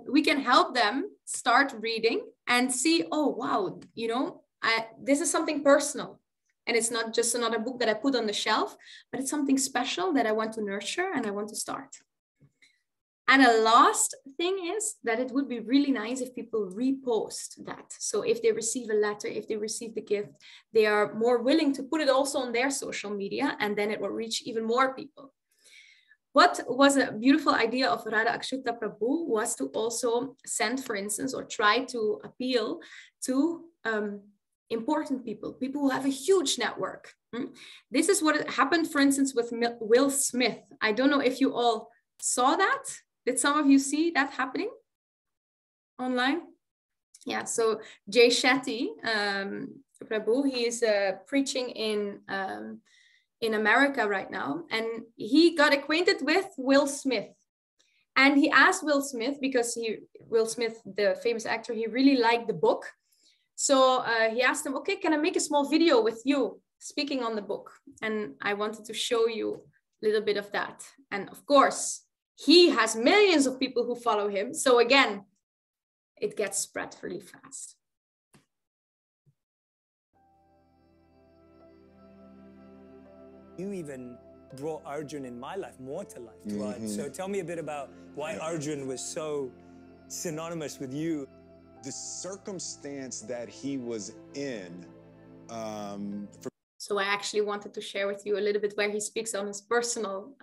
we can help them start reading and see, oh, wow, you know, this is something personal. And it's not just another book that I put on the shelf, but it's something special that I want to nurture and I want to start. And a last thing is that it would be really nice if people repost that. So if they receive a letter, if they receive the gift, they are more willing to put it also on their social media, and then it will reach even more people. What was a beautiful idea of Radha Akshita Prabhu was to also send, for instance, or try to appeal to important people, people who have a huge network. This is what happened, for instance, with Will Smith. I don't know if you all saw that. Did some of you see that happening online? Yeah, so Jay Shetty, Prabhu, he is preaching in America right now, and he got acquainted with Will Smith. And he asked Will Smith, because Will Smith, the famous actor, he really liked the book. So he asked him, okay, can I make a small video with you speaking on the book? And I wanted to show you a little bit of that. And of course, he has millions of people who follow him. So again, it gets spread really fast. You even brought Arjun in my life more to life, right? So tell me a bit about why Arjun was so synonymous with you. The circumstance that he was in. So I actually wanted to share with you a little bit where he speaks on his personal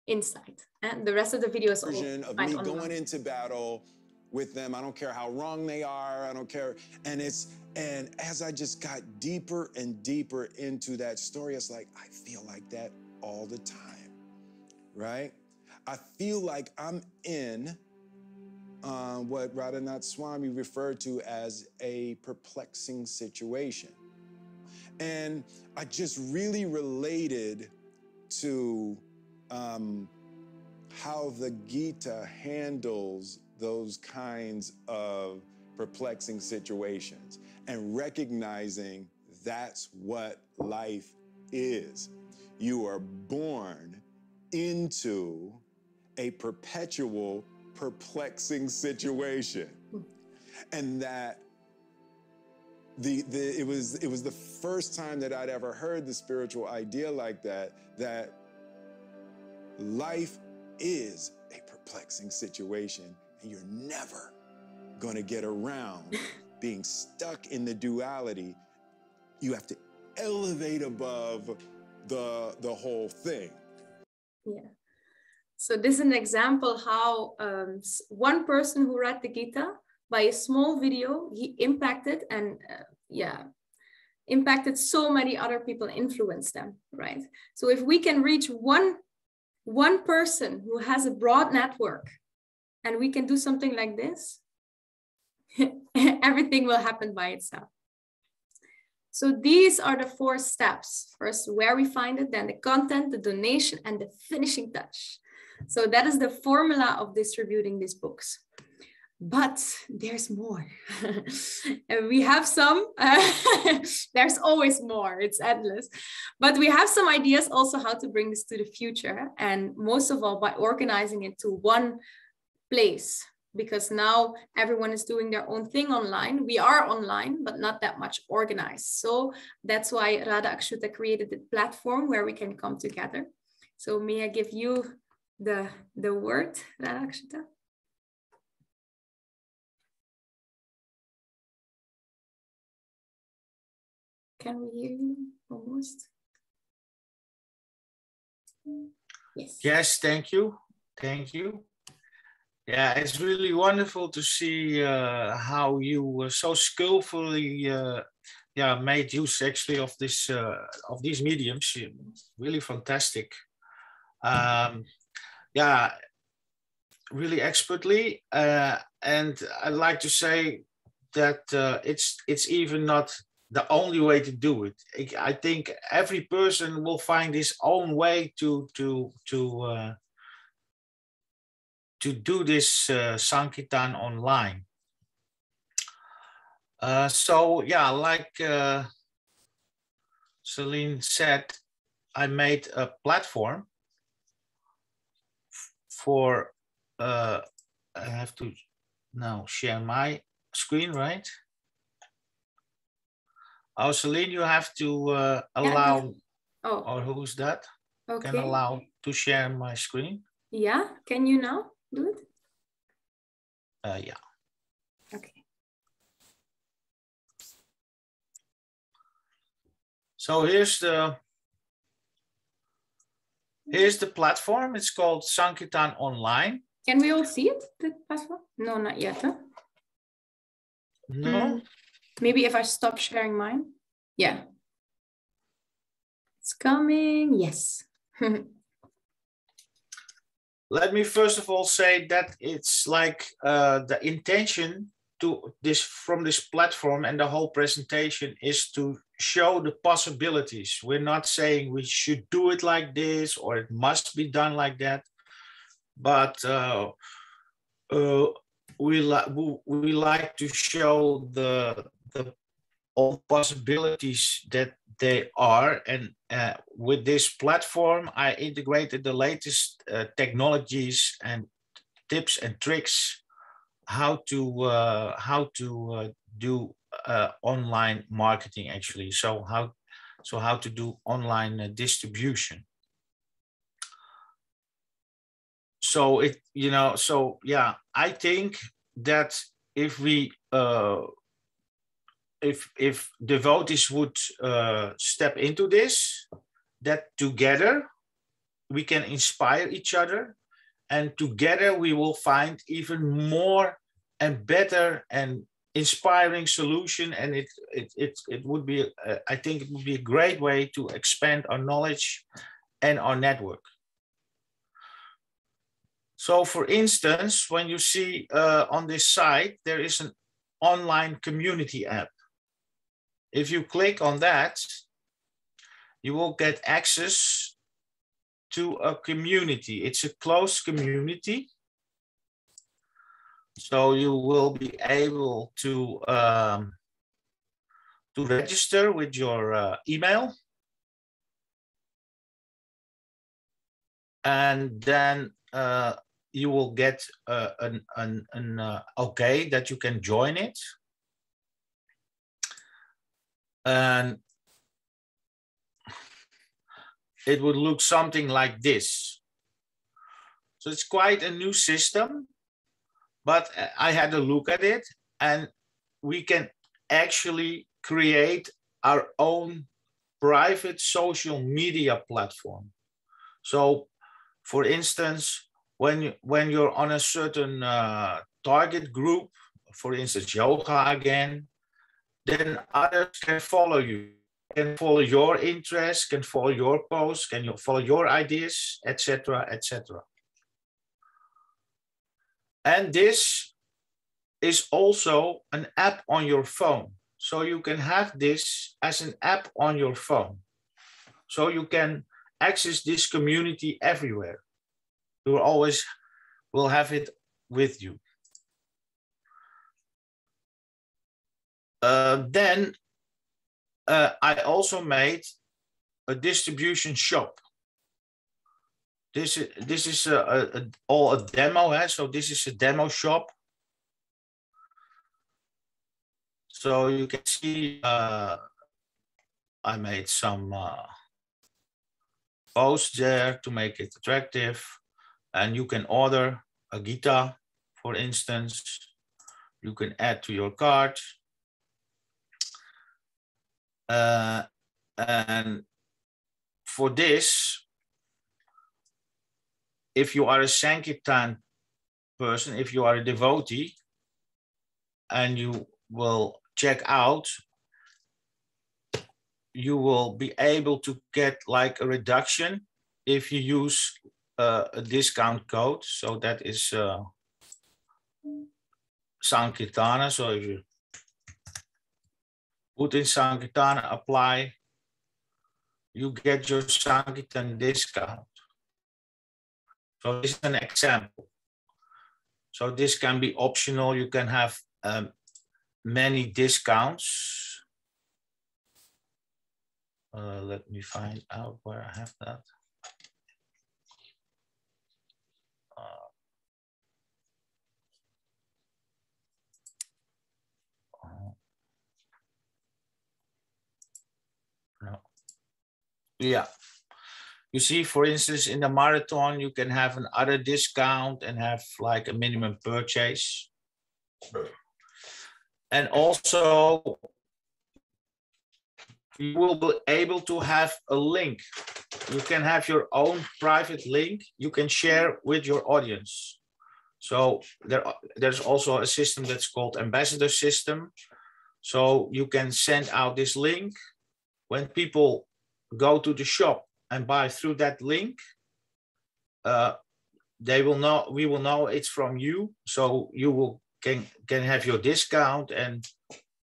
insight. And the rest of the video is all of me going into battle with them. I don't care how wrong they are. I don't care. And as I just got deeper and deeper into that story, it's like, I feel like that all the time, right? I feel like I'm in what Radhanath Swami referred to as a perplexing situation. And I just really related to how the Gita handles those kinds of perplexing situations and recognizing that's what life is. You are born into a perpetual perplexing situation. And that it was the first time that I'd ever heard the spiritual idea like that, that life is a perplexing situation and you're never gonna get around being stuck in the duality. You have to elevate above the whole thing. Yeah. So this is an example how one person who read the Gita, by a small video, he impacted and impacted so many other people, influenced them, right? So if we can reach one person who has a broad network and we can do something like this, everything will happen by itself. So these are the 4 steps. First, where we find it, then the content, the donation, and the finishing touch. So that is the formula of distributing these books. But there's more. We have some, there's always more, it's endless. But we have some ideas also how to bring this to the future. And most of all, by organizing it to one place. Because now everyone is doing their own thing online. We are online, but not that much organized. So that's why Radha Akshuta created the platform where we can come together. So may I give you the word, Radha Akshuta? Can we hear you almost? Yes. Yes, thank you. Thank you. Yeah, it's really wonderful to see how you so skillfully made use actually of this of these mediums. Really fantastic. Yeah, really expertly. And I'd like to say that it's even not the only way to do it. I think every person will find his own way to do this Sankirtan online. So yeah, like Celine said, I made a platform for, I have to now share my screen, right? Oh, Celine, you have to allow, or who's that? Okay. Can allow to share my screen. Yeah, can you now do it? Yeah. Okay. So here's the platform. It's called Sankirtan Online. Can we all see it, the platform? No, not yet. Huh? No. Maybe if I stop sharing mine. Yeah. It's coming. Yes. Let me first of all say that it's like the intention from this platform and the whole presentation is to show the possibilities. We're not saying we should do it like this or it must be done like that, but we like to show the all possibilities that they are. And with this platform, I integrated the latest technologies and tips and tricks how to do online marketing actually. So how to do online distribution. So I think that if we if devotees would step into this, that together we can inspire each other, and together we will find even more and better and inspiring solution. And it would be, I think it would be a great way to expand our knowledge and our network. So for instance, when you see on this site, there is an online community app. If you click on that, you will get access to a community. It's a closed community. So you will be able to register with your email. And then you will get an okay that you can join it. And it would look something like this. So it's quite a new system, but I had a look at it, and we can actually create our own private social media platform. So for instance, when you're on a certain target group, for instance, yoga again, then others can follow you, can follow your interests, can follow your posts, can follow your ideas, etc., etc. And this is also an app on your phone. So you can have this as an app on your phone. So you can access this community everywhere. You always will have it with you. Then I also made a distribution shop. This is all a demo, so this is a demo shop. So you can see I made some posts there to make it attractive, and you can order a Gita, for instance. You can add to your cart. And for this, if you are a Sankirtan person, if you are a devotee, and you will check out, you will be able to get like a reduction if you use a discount code. So that is Sankirtana. So if you put in Sankirtana, apply, you get your Sankirtan discount. So this is an example. So this can be optional. You can have many discounts. Let me find out where I have that. No. Yeah. You see, for instance, in the marathon, you can have another discount and have like a minimum purchase. And also, you will be able to have a link. You can have your own private link you can share with your audience. So there's also a system that's called Ambassador System. So you can send out this link. When people go to the shop and buy through that link, they will know, we will know it's from you. So you can have your discount, and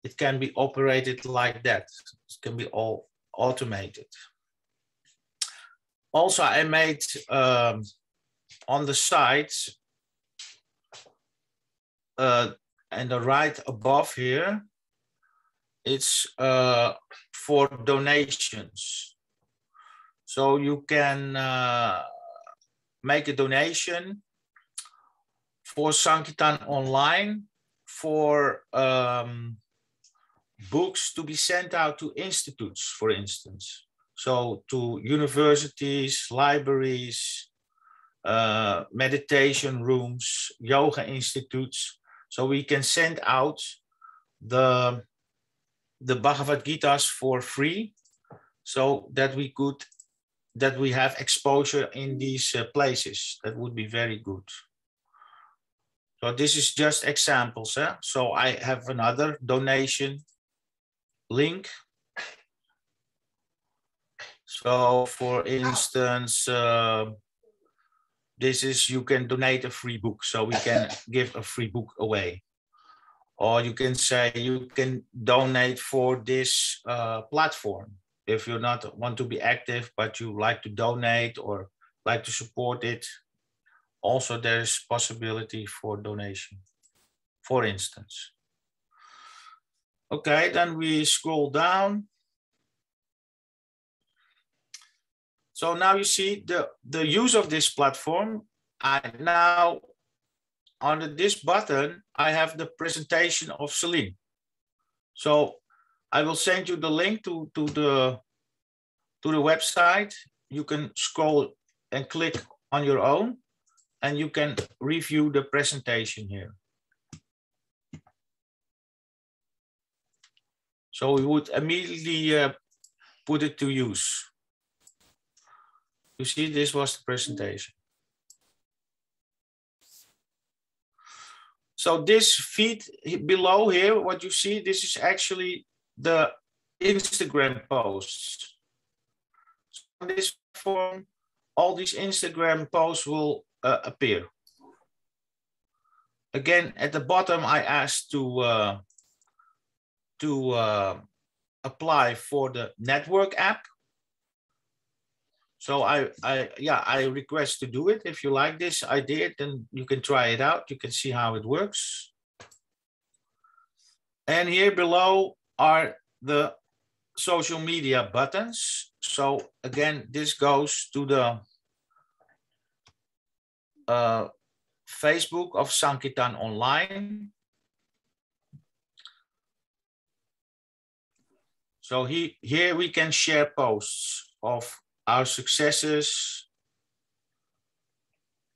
it can be operated like that. It can be all automated. Also, I made on the site and the right above here, it's for donations. So you can make a donation for Sankirtan Online, for books to be sent out to institutes, for instance. So to universities, libraries, meditation rooms, yoga institutes. So we can send out the Bhagavad Gitas for free, so that we have exposure in these places. That would be very good. So this is just examples. So I have another donation link. So for instance, this is, you can donate a free book. So we can give a free book away. Or you can say you can donate for this platform. If you not want to be active, but you like to donate or like to support it, also there's possibility for donation, for instance. Okay, then we scroll down. So now you see the use of this platform. Now under this button, I have the presentation of Celine. So I will send you the link to the website. You can scroll and click on your own, and you can review the presentation here. So we would immediately put it to use. You see, this was the presentation. So this feed below here, what you see, this is actually the Instagram posts. So on this form, all these Instagram posts will appear. Again, at the bottom, I asked to apply for the network app. So I request to do it. If you like this idea, then you can try it out. You can see how it works. And here below are the social media buttons. So again, this goes to the Facebook of Sankirtan Online. So here we can share posts of our successes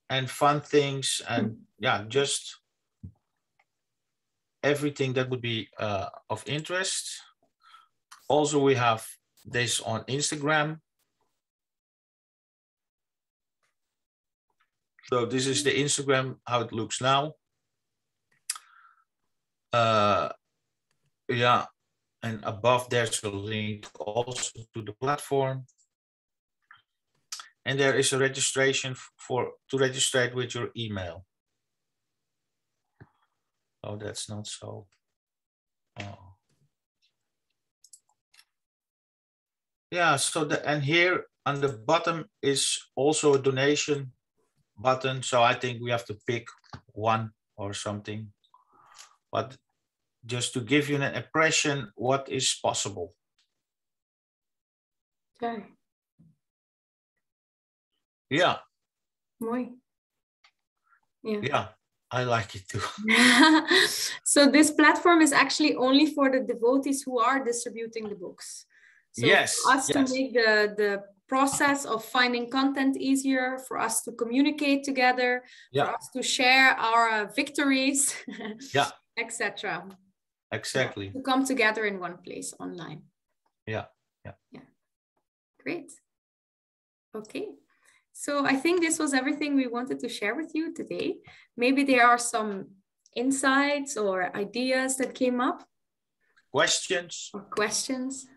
and fun things, and yeah, just everything that would be of interest. Also, we have this on Instagram. So this is the Instagram, how it looks now. Yeah, and above there's a link also to the platform. And there is a registration to register with your email. Oh, that's not so. Oh. Yeah, so and here on the bottom is also a donation button. So I think we have to pick one or something. But just to give you an impression what is possible. Okay. Yeah. Mooi. Yeah, I like it too. So this platform is actually only for the devotees who are distributing the books. So yes, for us to make the process of finding content easier, for us to communicate together, for us to share our victories, etc. Exactly. To come together in one place online. Yeah. Great. Okay. So I think this was everything we wanted to share with you today. Maybe there are some insights or ideas that came up. Questions? Or questions.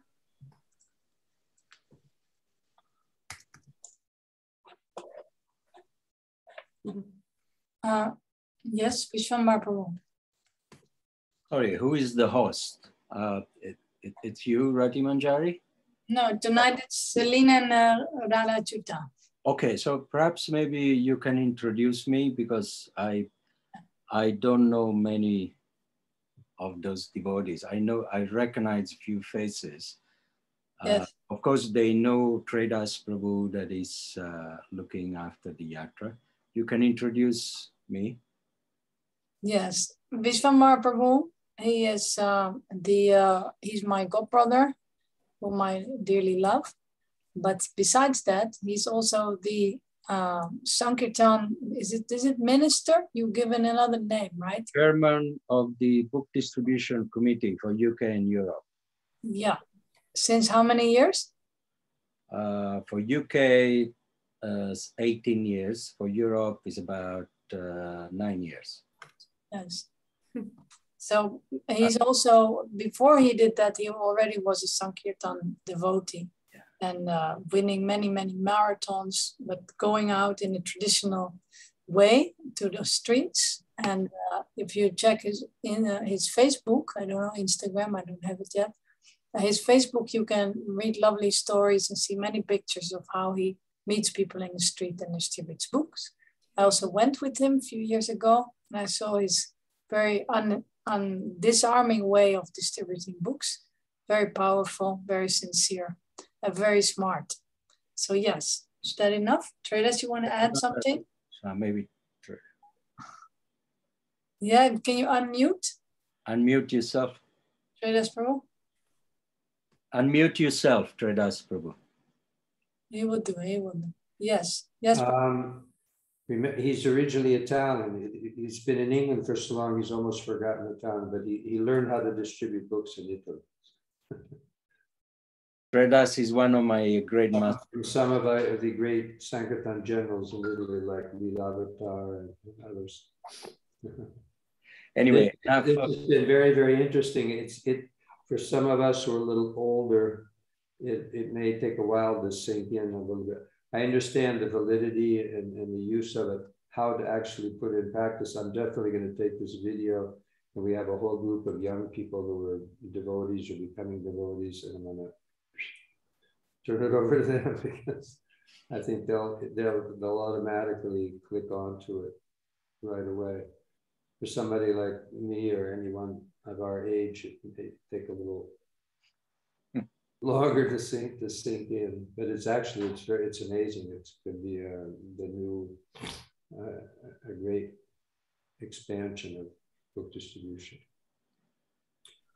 Yes, Vishwambar Prabhu. Sorry, who is the host? It's you, Rati Manjari? No, tonight it's Celine and Radha Chuta. Okay, so perhaps maybe you can introduce me, because I don't know many of those devotees. I recognize a few faces. Yes. Of course, they know Tredas Prabhu that is looking after the yatra. You can introduce me. Yes, Vishwambar Prabhu. He is he's my godbrother, whom I dearly love. But besides that, he's also the Sankirtan. Is it minister? You've given another name, right? Chairman of the Book Distribution Committee for UK and Europe. Yeah. Since how many years? For UK, 18 years. For Europe is about 9 years. Yes. So he's also, before he did that, he already was a Sankirtan devotee. Yeah. and winning many, many marathons, but going out in a traditional way to the streets. And if you check his Facebook, I don't know, Instagram, I don't have it yet. His Facebook, you can read lovely stories and see many pictures of how he meets people in the street and distributes books. I also went with him a few years ago, and I saw his very disarming way of distributing books. Very powerful, very sincere, and very smart. So yes, is that enough? Tredas, you want to add something? Maybe. Yeah, can you unmute? Unmute yourself. Tredas Prabhu? Unmute yourself, Tredas Prabhu. He will do, he will do. Yes, yes. He's originally Italian. He's been in England for so long, he's almost forgotten Italian, but he learned how to distribute books in Italy. Tredas is one of my great masters. Some of the great Sankirtan generals in Italy, like Leela and others. Anyway, it's been very, very interesting. For some of us who are a little older, it may take a while to sink in a little bit. I understand the validity and the use of it, how to actually put it in practice. I'm definitely going to take this video, and we have a whole group of young people who are devotees or becoming devotees, and I'm going to turn it over to them because I think they'll automatically click onto it right away. For somebody like me or anyone of our age, it can take a little longer to sink in, but it's amazing. It's going to be the new a great expansion of book distribution.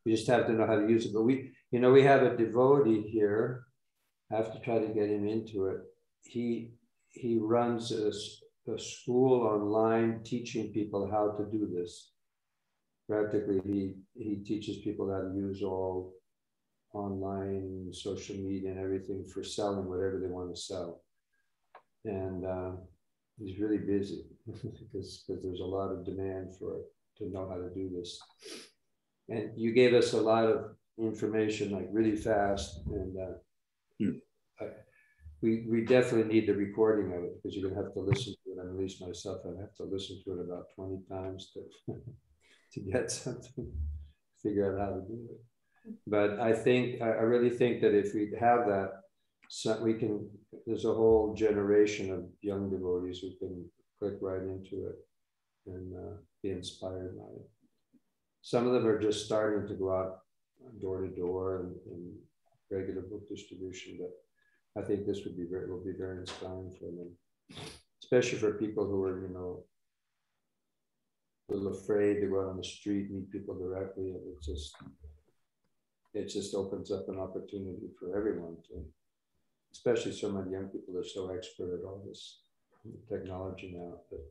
We just have to know how to use it. But we have a devotee here. I have to try to get him into it. He runs a school online teaching people how to do this. Practically, he teaches people how to use all online, social media and everything for selling whatever they want to sell. And he's really busy because there's a lot of demand for it, to know how to do this. And you gave us a lot of information, like really fast. And we definitely need the recording of it, because you're gonna have to listen to it. At least myself, I have to listen to it about 20 times to get something, figure out how to do it. But I really think that if we have that, so there's a whole generation of young devotees who can click right into it and be inspired by it. Some of them are just starting to go out door to door and regular book distribution, but I think this will be very inspiring for them, especially for people who are, a little afraid to go out on the street, meet people directly. It just opens up an opportunity for everyone to, especially so many young people are so expert at all this technology now. But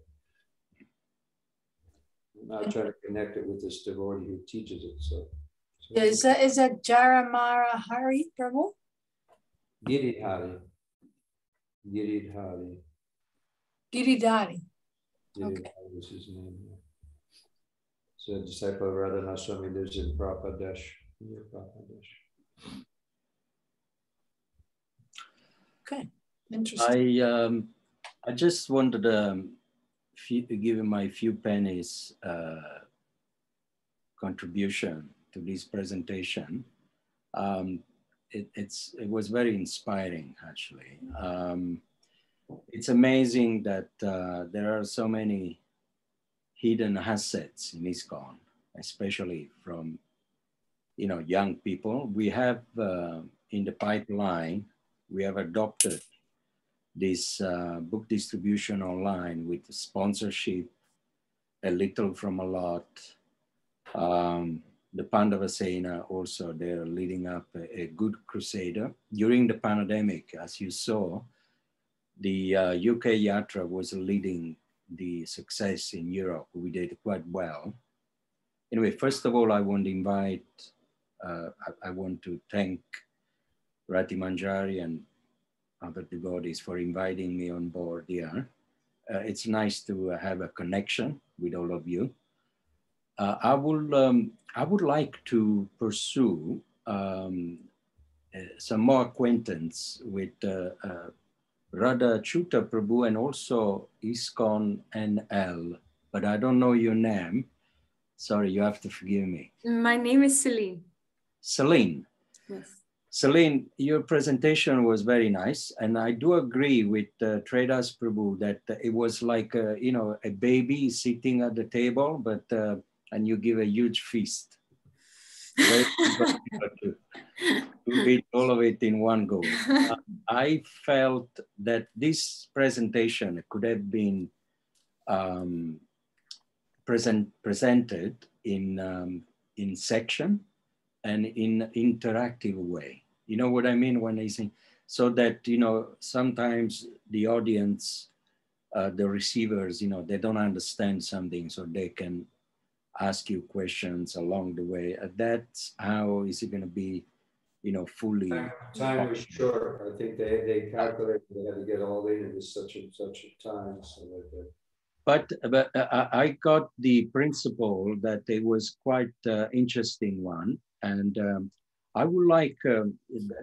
I'm now trying to connect it with this devotee who teaches it. So yeah, is that Jaramara Hari Prabhu? Giridhari. Giridhari. Giridhari. Okay. Is his name. So a disciple of Radhanath Swami lives in Prapadesh. Near Prapadesh. Okay, interesting. I just wanted to give my few pennies contribution to this presentation. It was very inspiring, actually. It's amazing that there are so many hidden assets in ISKCON, especially from young people. We have in the pipeline, we have adopted this book distribution online with sponsorship, a little from a lot. The Pandava Sena also, they're leading up a good crusader. During the pandemic, as you saw, the UK Yatra was leading the success in Europe. We did quite well. Anyway, first of all, I want to thank Rati Manjari and other devotees for inviting me on board here. It's nice to have a connection with all of you. I would like to pursue a some more acquaintance with Radha Chuta Prabhu and also ISKCON NL, but I don't know your name. Sorry, you have to forgive me. My name is Celine. Celine. Yes. Celine, your presentation was very nice. And I do agree with Tredas Prabhu that it was like, you know, a baby sitting at the table, but, and you give a huge feast. Very to eat all of it in one go. I felt that this presentation could have been presented in section and in interactive way. You know what I mean when I say, so that, you know, sometimes the audience, the receivers, you know, they don't understand something, so they can ask you questions along the way. That's how is it going to be, you know, fully. Time was short. I think they calculated they had to get all in into such a time. So that, but I got the principle that it was quite interesting one. And I would like,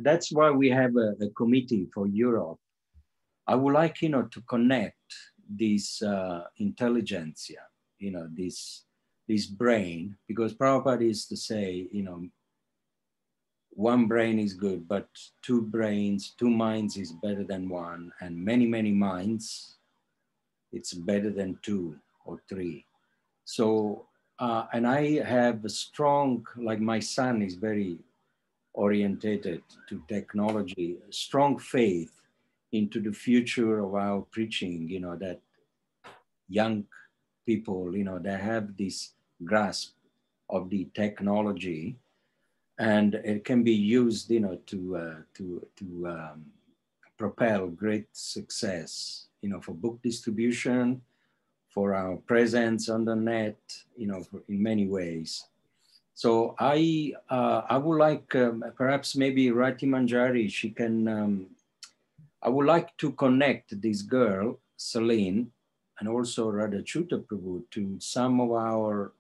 that's why we have a committee for Europe. I would like, you know, to connect this intelligentsia, you know, this brain, because Prabhupada is to say, you know, one brain is good, but two minds is better than one, and many minds, it's better than two or three. So, and I have a strong, like my son is very orientated to technology, strong faith into the future of our preaching, you know, that young people, you know, they have this grasp of the technology, and it can be used, you know, to propel great success, you know, for book distribution, for our presence on the net, you know, in many ways. So I would like, perhaps maybe Rati Manjari, she can, I would like to connect this girl, Celine, and also Radha Chuta Prabhu to some of our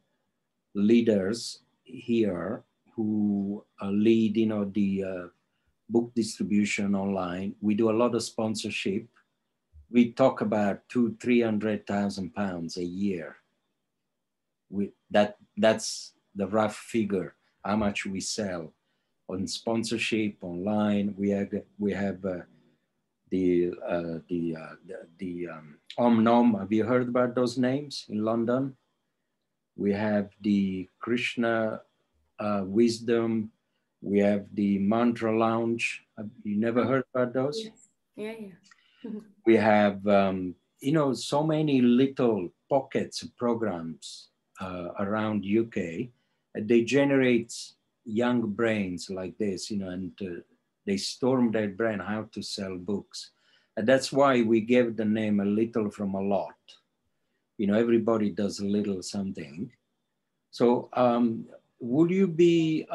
leaders here who lead, you know, the book distribution online. We do a lot of sponsorship. We talk about £200,000-300,000 a year. That's the rough figure, how much we sell on sponsorship online. We have the Om Nom. Have you heard about those names in London? We have the Krishna Wisdom. We have the Mantra Lounge. You never heard about those? Yes. Yeah. We have, you know, so many little pockets of programs around UK. They generate young brains like this, you know, and they storm their brain how to sell books. And that's why we gave the name A Little from a Lot. You know, everybody does a little something. So would you be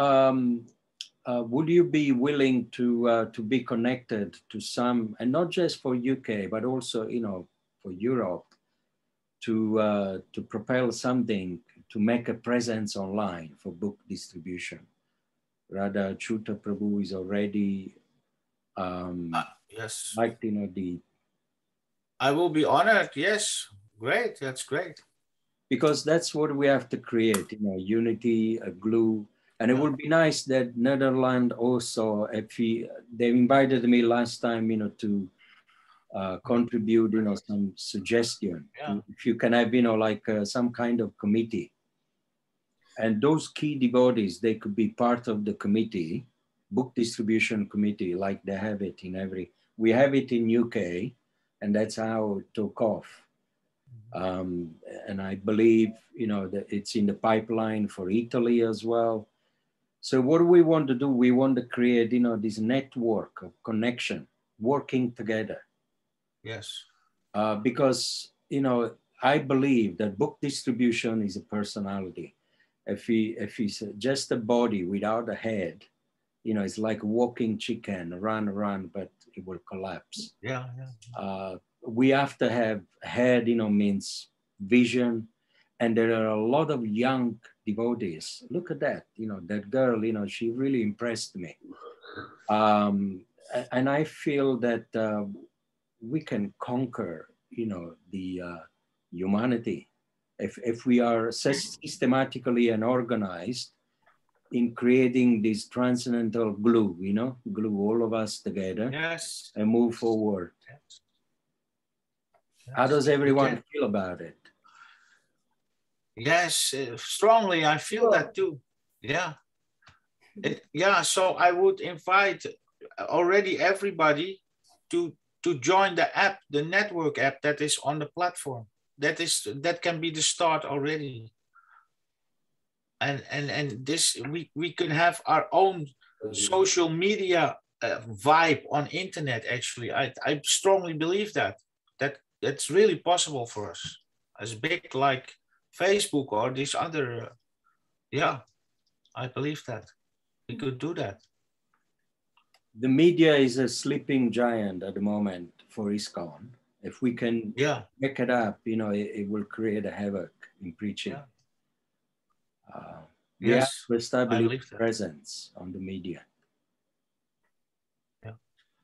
willing to be connected to some, and not just for UK, but also, you know, for Europe, to propel something, to make a presence online for book distribution? Radha Chuta Prabhu is already, yes, like, you know, the. I will be honored. Yes, great. That's great. Because that's what we have to create, you know, unity, a glue. And it would be nice that Netherlands also, they invited me last time, you know, to contribute, you know, some suggestion. If you can have, you know, like some kind of committee. And those key devotees, they could be part of the committee, book distribution committee, like they have it in we have it in UK, and that's how it took off. And I believe, you know, that it's in the pipeline for Italy as well. So what do we want to do? We want to create, you know, this network of connection, working together. Yes. Because, you know, I believe that book distribution is a personality. If he's just a body without a head, you know, it's like a walking chicken, run, but it will collapse. Yeah. We have to have head, you know, means vision. And there are a lot of young devotees. Look at that, you know, that girl, you know, she really impressed me. And I feel that we can conquer, you know, the humanity if we are systematically and organized in creating this transcendental glue, you know, glue all of us together, yes, and move forward. yes. How does everyone feel about it? Yes, strongly. I feel that too. Yeah. Yeah. So I would invite already everybody to join the app, the network app that is on the platform. That can be the start already. And this we can have our own social media vibe on internet. Actually, I strongly believe that's really possible for us, as big like Facebook or this other. Yeah, I believe that we could do that. The media is a sleeping giant at the moment for ISKCON. If we can pick it up, you know, it will create a havoc in preaching. Yeah. We have to establish presence on the media. Yeah.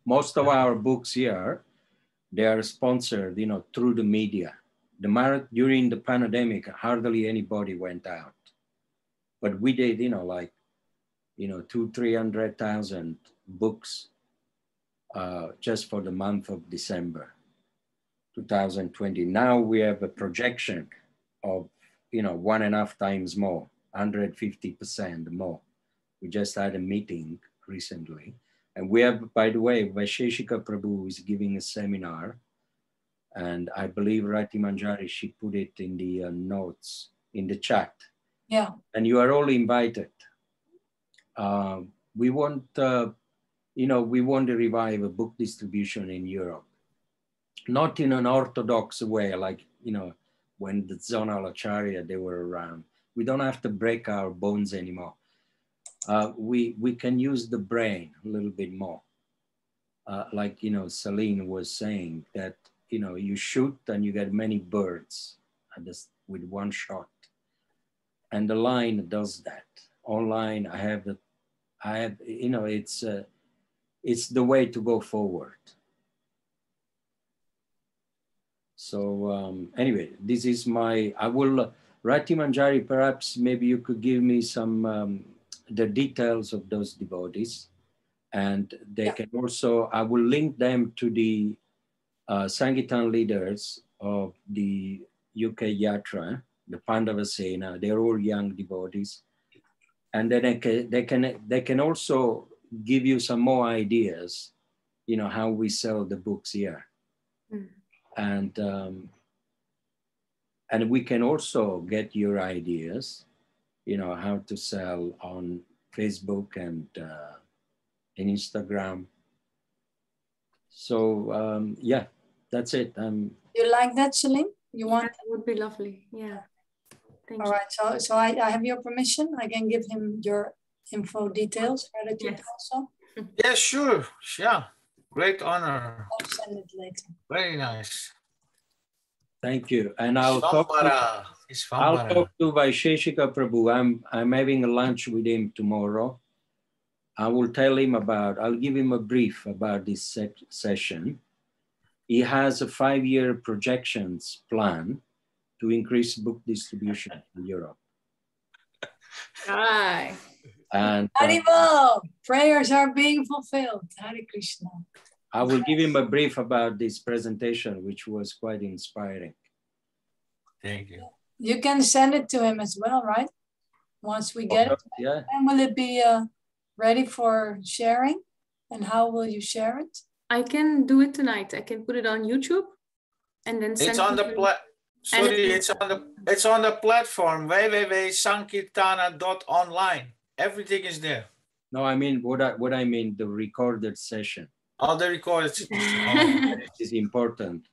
Most of our books here, they are sponsored, you know, through the media. During the pandemic, hardly anybody went out, but we did, you know, like, you know, 200,000-300,000 books just for the month of December 2020. Now we have a projection of, you know, 1.5 times more, 150% more. We just had a meeting recently. And we have, by the way, Vaisheshika Prabhu is giving a seminar. And I believe Rati Manjari, she put it in the notes, in the chat. Yeah. And you are all invited. We want, you know, we want to revive a book distribution in Europe. Not in an orthodox way, like, you know, when the Zonal Acharya, they were around. We don't have to break our bones anymore. We can use the brain a little bit more. Like, you know, Celine was saying that, you know, you shoot and you get many birds with one shot. And the line does that. Online, I have, you know, it's the way to go forward. So anyway, this is I will, Rati Manjari, perhaps maybe you could give me some, the details of those devotees. And they can also, I will link them to the Sankirtan leaders of the UK Yatra, the Pandava Sena. They're all young devotees. And then they can also give you some more ideas, you know, how we sell the books here. And we can also get your ideas, you know, how to sell on Facebook and Instagram. So yeah, that's it. You like that, Celine? You want? That would be lovely. Yeah. Thank you. All right. So I have your permission. I can give him your info details. Yes. Also. Yeah, sure. Yeah. Great honor. I'll send it later. Very nice. Thank you. And I'll talk to Vaisheshika Prabhu. I'm having a lunch with him tomorrow. I will tell him I'll give him a brief about this session. He has a 5-year projections plan to increase book distribution in Europe. Hi. And Haribol, prayers are being fulfilled. Hare Krishna. I will give him a brief about this presentation, which was quite inspiring. Thank you. You can send it to him as well, right? Once we get it. Yeah. And will it be ready for sharing? And how will you share it? I can do it tonight. I can put it on YouTube and then send it's on the it's on the platform www.sankirtana.online. Everything is there. No, I mean what I mean the recorded session. Oh, the recorded is important.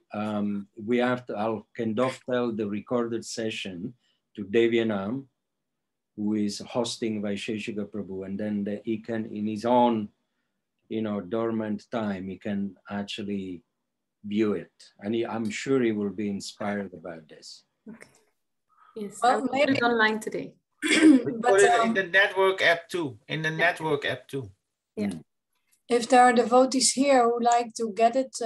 We have to. I can dovetail the recorded session to Devianam, who is hosting Vaisheshika Prabhu, and then he can, in his own, you know, dormant time, he can actually view it, and I'm sure he will be inspired about this. Okay. Yes, well, I'll put it online today. We put it in the network app too. In the network app too. Yeah. if there are devotees here who like to get it,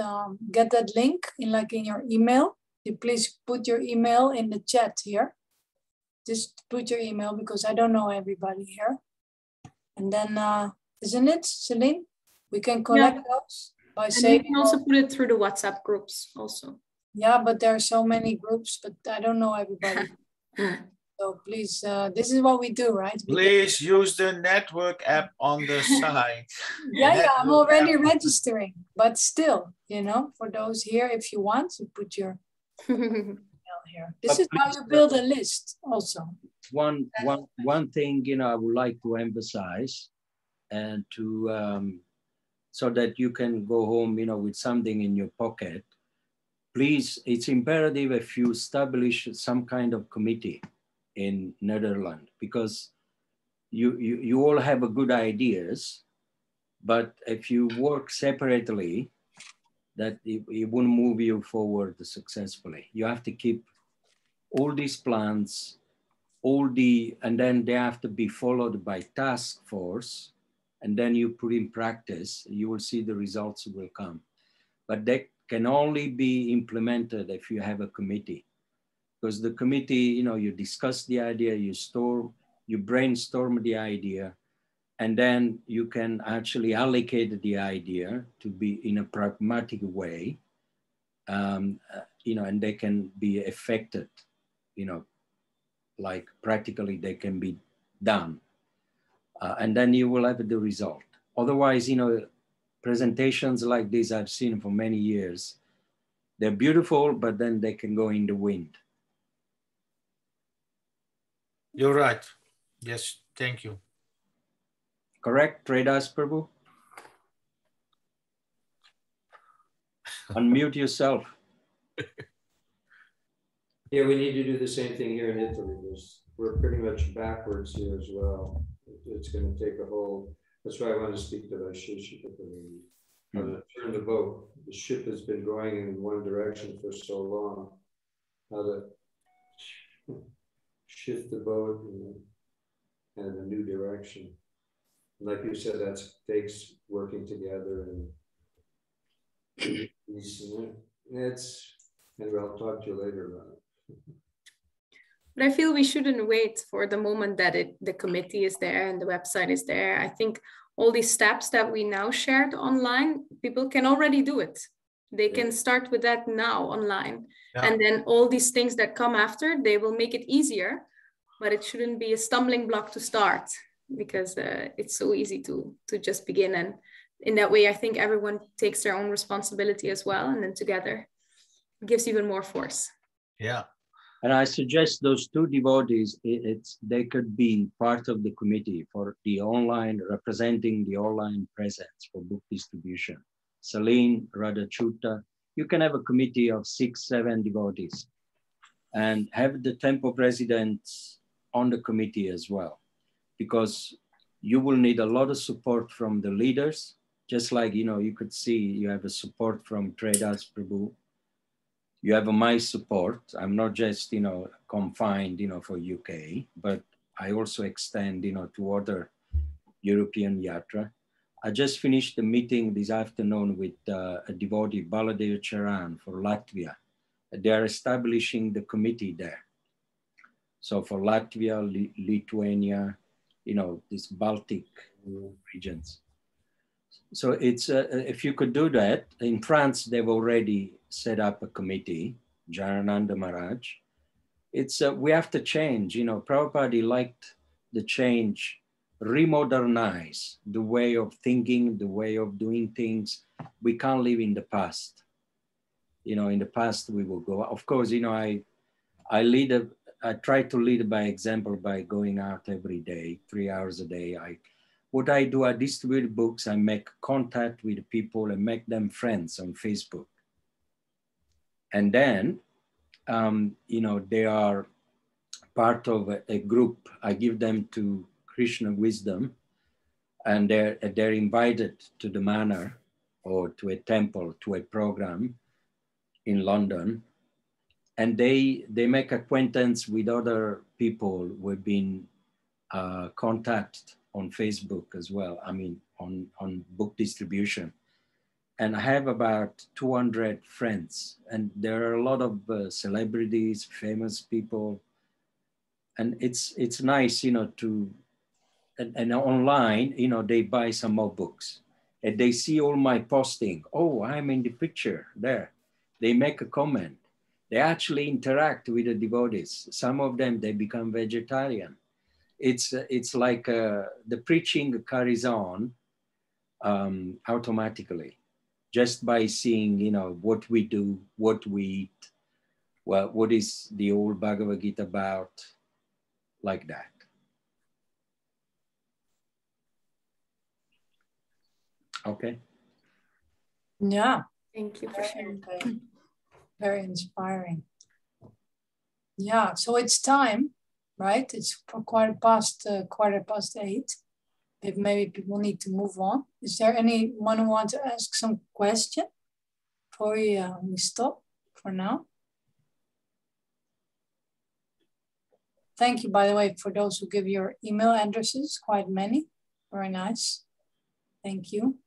get that link in your email, you please put your email in the chat here. Just put your email because I don't know everybody here. And then, isn't it, Celine? We can collect those by saying. And you can also put it through the WhatsApp groups also. Yeah, but there are so many groups, but I don't know everybody. So please, this is what we do, right? Please use the network app on the side. Yeah, I'm already registering, but still, you know, for those here, if you want to put your email here. This is how you build a list also. One thing, you know, I would like to emphasize and to, so that you can go home, you know, with something in your pocket. Please, it's imperative if you establish some kind of committee in Netherlands, because you all have a good ideas, but if you work separately, that it won't move you forward successfully. You have to keep all these plans, and then they have to be followed by task force, and then you put in practice, you will see the results will come. But they can only be implemented if you have a committee. Because the committee, you know, you discuss the idea, you brainstorm the idea, and then you can actually allocate the idea to be in a pragmatic way, you know, and they can be effected, you know, like practically they can be done. And then you will have the result. Otherwise, you know, presentations like this I've seen for many years, they're beautiful, but then they can go in the wind. You're right. Yes, thank you. Correct, Tridas Prabhu? Unmute yourself. Yeah, we need to do the same thing here in Italy. We're pretty much backwards here as well. It's going to take a whole, that's why I want to speak to Vaisheshika. How to turn the boat. The ship has been going in one direction for so long. How to shift the boat in a new direction. Like you said, that takes working together, and maybe I'll talk to you later about it. But I feel we shouldn't wait for the moment that the committee is there and the website is there. I think all these steps that we now shared online, people can already do it. They can start with that now online. Yeah. And then all these things that come after, they will make it easier, but it shouldn't be a stumbling block to start, because it's so easy to just begin. And in that way, I think everyone takes their own responsibility as well. And then together it gives even more force. Yeah. And I suggest those two devotees, they could be part of the committee for the online, representing the online presence for book distribution. Celine, Radhachuta, you can have a committee of 6-7 devotees and have the temple presidents on the committee as well, because you will need a lot of support from the leaders, just like, you know, you could see you have a support from Tridas Prabhu. You have my support. I'm not just, you know, confined, you know, for UK, but I also extend, you know, to other European yatra. I just finished the meeting this afternoon with a devotee, Baladev Charan, for Latvia. They are establishing the committee there. So for Latvia, Lithuania, you know, these Baltic regions. So it's, if you could do that, in France, they've already set up a committee, Jayananda Maharaj. It's, we have to change, you know, Prabhupada liked the change, remodernize the way of thinking, the way of doing things. We can't live in the past. You know, in the past we will go, of course, you know, I try to lead by example by going out every day, 3 hours a day. What I do, I distribute books, I make contact with people and make them friends on Facebook. And then, you know, they are part of a group. I give them to Krishna Wisdom, and they're invited to the manor or to a temple, to a program in London. And they make acquaintance with other people who have been contacted on Facebook as well. I mean, on book distribution. And I have about 200 friends, and there are a lot of celebrities, famous people, and it's nice, you know, to and online, you know, they buy some more books, and they see all my posting. Oh, I'm in the picture there. They make a comment. They actually interact with the devotees. Some of them, they become vegetarian. It's like the preaching carries on automatically, just by seeing, you know, what we do, what we eat, well, what is the old Bhagavad Gita about, like that. Okay. Yeah. Thank you for sharing. Very inspiring. Yeah, so it's time, right? It's for quarter past 8. If maybe people need to move on. Is there anyone who wants to ask some question before we stop for now? Thank you, by the way, for those who give your email addresses, quite many. Very nice. Thank you.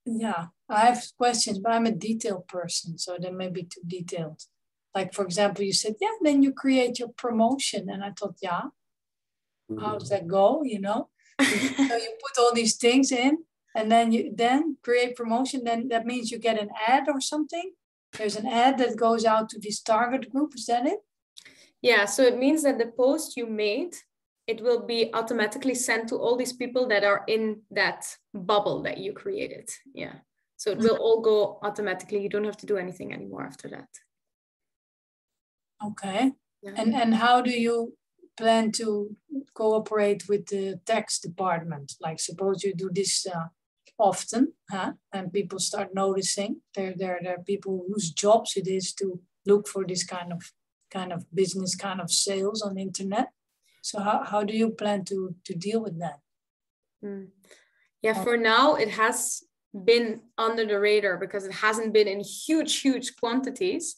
Yeah, I have questions, but I'm a detailed person, so they may be too detailed. Like, for example, you said, yeah, then you create your promotion. And I thought, yeah, how does that go, you know? So you put all these things in, and then you create promotion. Then that means you get an ad or something. There's an ad that goes out to this target group. Is that it? Yeah, so it means that the post you made, it will be automatically sent to all these people that are in that bubble that you created. Yeah, so it will all go automatically. You don't have to do anything anymore after that. Okay. Yeah. And how do you plan to cooperate with the tax department? Like, suppose you do this often, and people start noticing there are people whose jobs it is to look for this kind of business, kind of sales on the internet. So how do you plan to deal with that? Yeah, for now it has been under the radar because it hasn't been in huge quantities.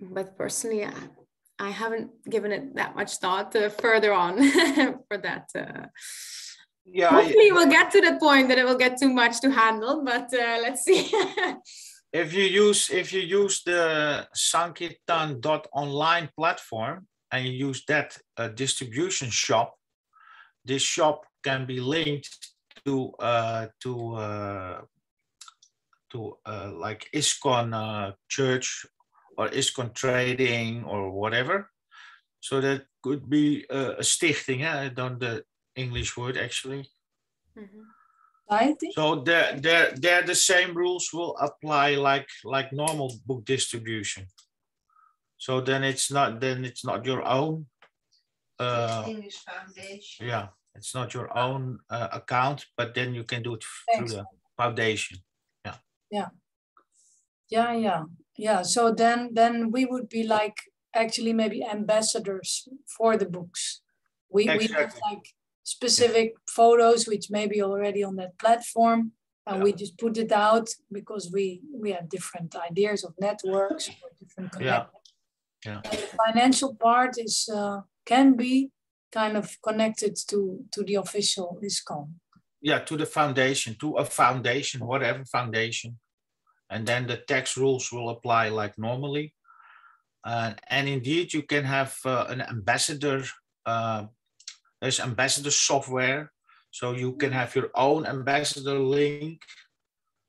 But personally, I haven't given it that much thought further on for that. Yeah, hopefully we'll get to the point that it will get too much to handle, but let's see. If you use the Sankirtan.online platform and you use that distribution shop, this shop can be linked to like ISKCON church or ISKCON trading or whatever. So that could be a stichting. I don't the English word actually. So there the same rules will apply like normal book distribution. So then it's not your own English foundation. Yeah, it's not your own account, but then you can do it through the foundation. Yeah. So then we would be like actually maybe ambassadors for the books. We have like specific photos which may be already on that platform, and we just put it out because we have different ideas of networks or different connections. Yeah. And the financial part is can be kind of connected to the official ISKCON. Yeah, to the foundation, to a foundation, whatever foundation. And then the tax rules will apply like normally. And indeed, you can have an ambassador. There's ambassador software. So you can have your own ambassador link.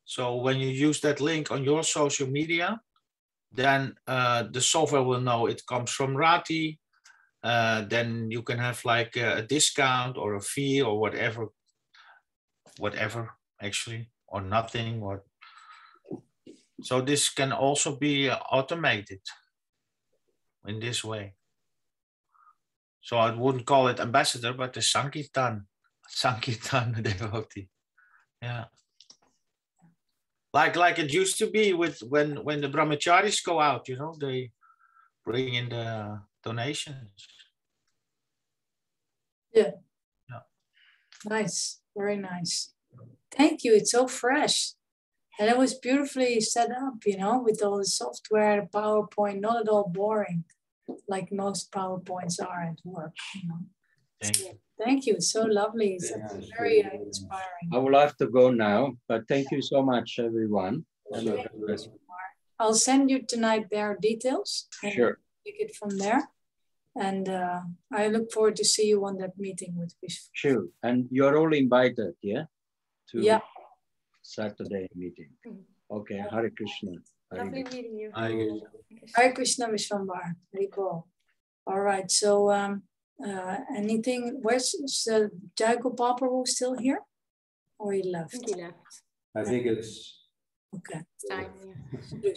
So when you use that link on your social media, then the software will know it comes from Rati. Then you can have like a discount or a fee or whatever actually, or nothing. So this can also be automated in this way. So I wouldn't call it ambassador, but the Sankirtan devotee. Yeah. Like it used to be with when the brahmacharis go out, you know, they bring in the donations. Yeah. Nice, very nice. Thank you. It's so fresh. And it was beautifully set up, you know, with all the software, PowerPoint, not at all boring, like most PowerPoints are at work, you know. Thank you. So lovely. It's very inspiring. I will have to go now, but thank you so much, everyone. And I'll send you tonight their details. And sure. Take it from there. And I look forward to see you on that meeting with Vishnu. Sure. And you're all invited, yeah? To Saturday meeting. Okay. Hare Krishna. Lovely meeting you. Hare Krishna Vishwambar. Hare Bol. All right. So anything, where's Jayagopal Prabhu still here? Or he left? I think he left. I think it's okay. It's time, yeah.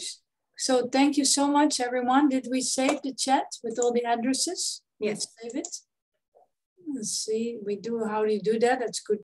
So thank you so much, everyone. Did we save the chat with all the addresses? Yes. Let's save it. Let's see. We do. How do you do that? That's good.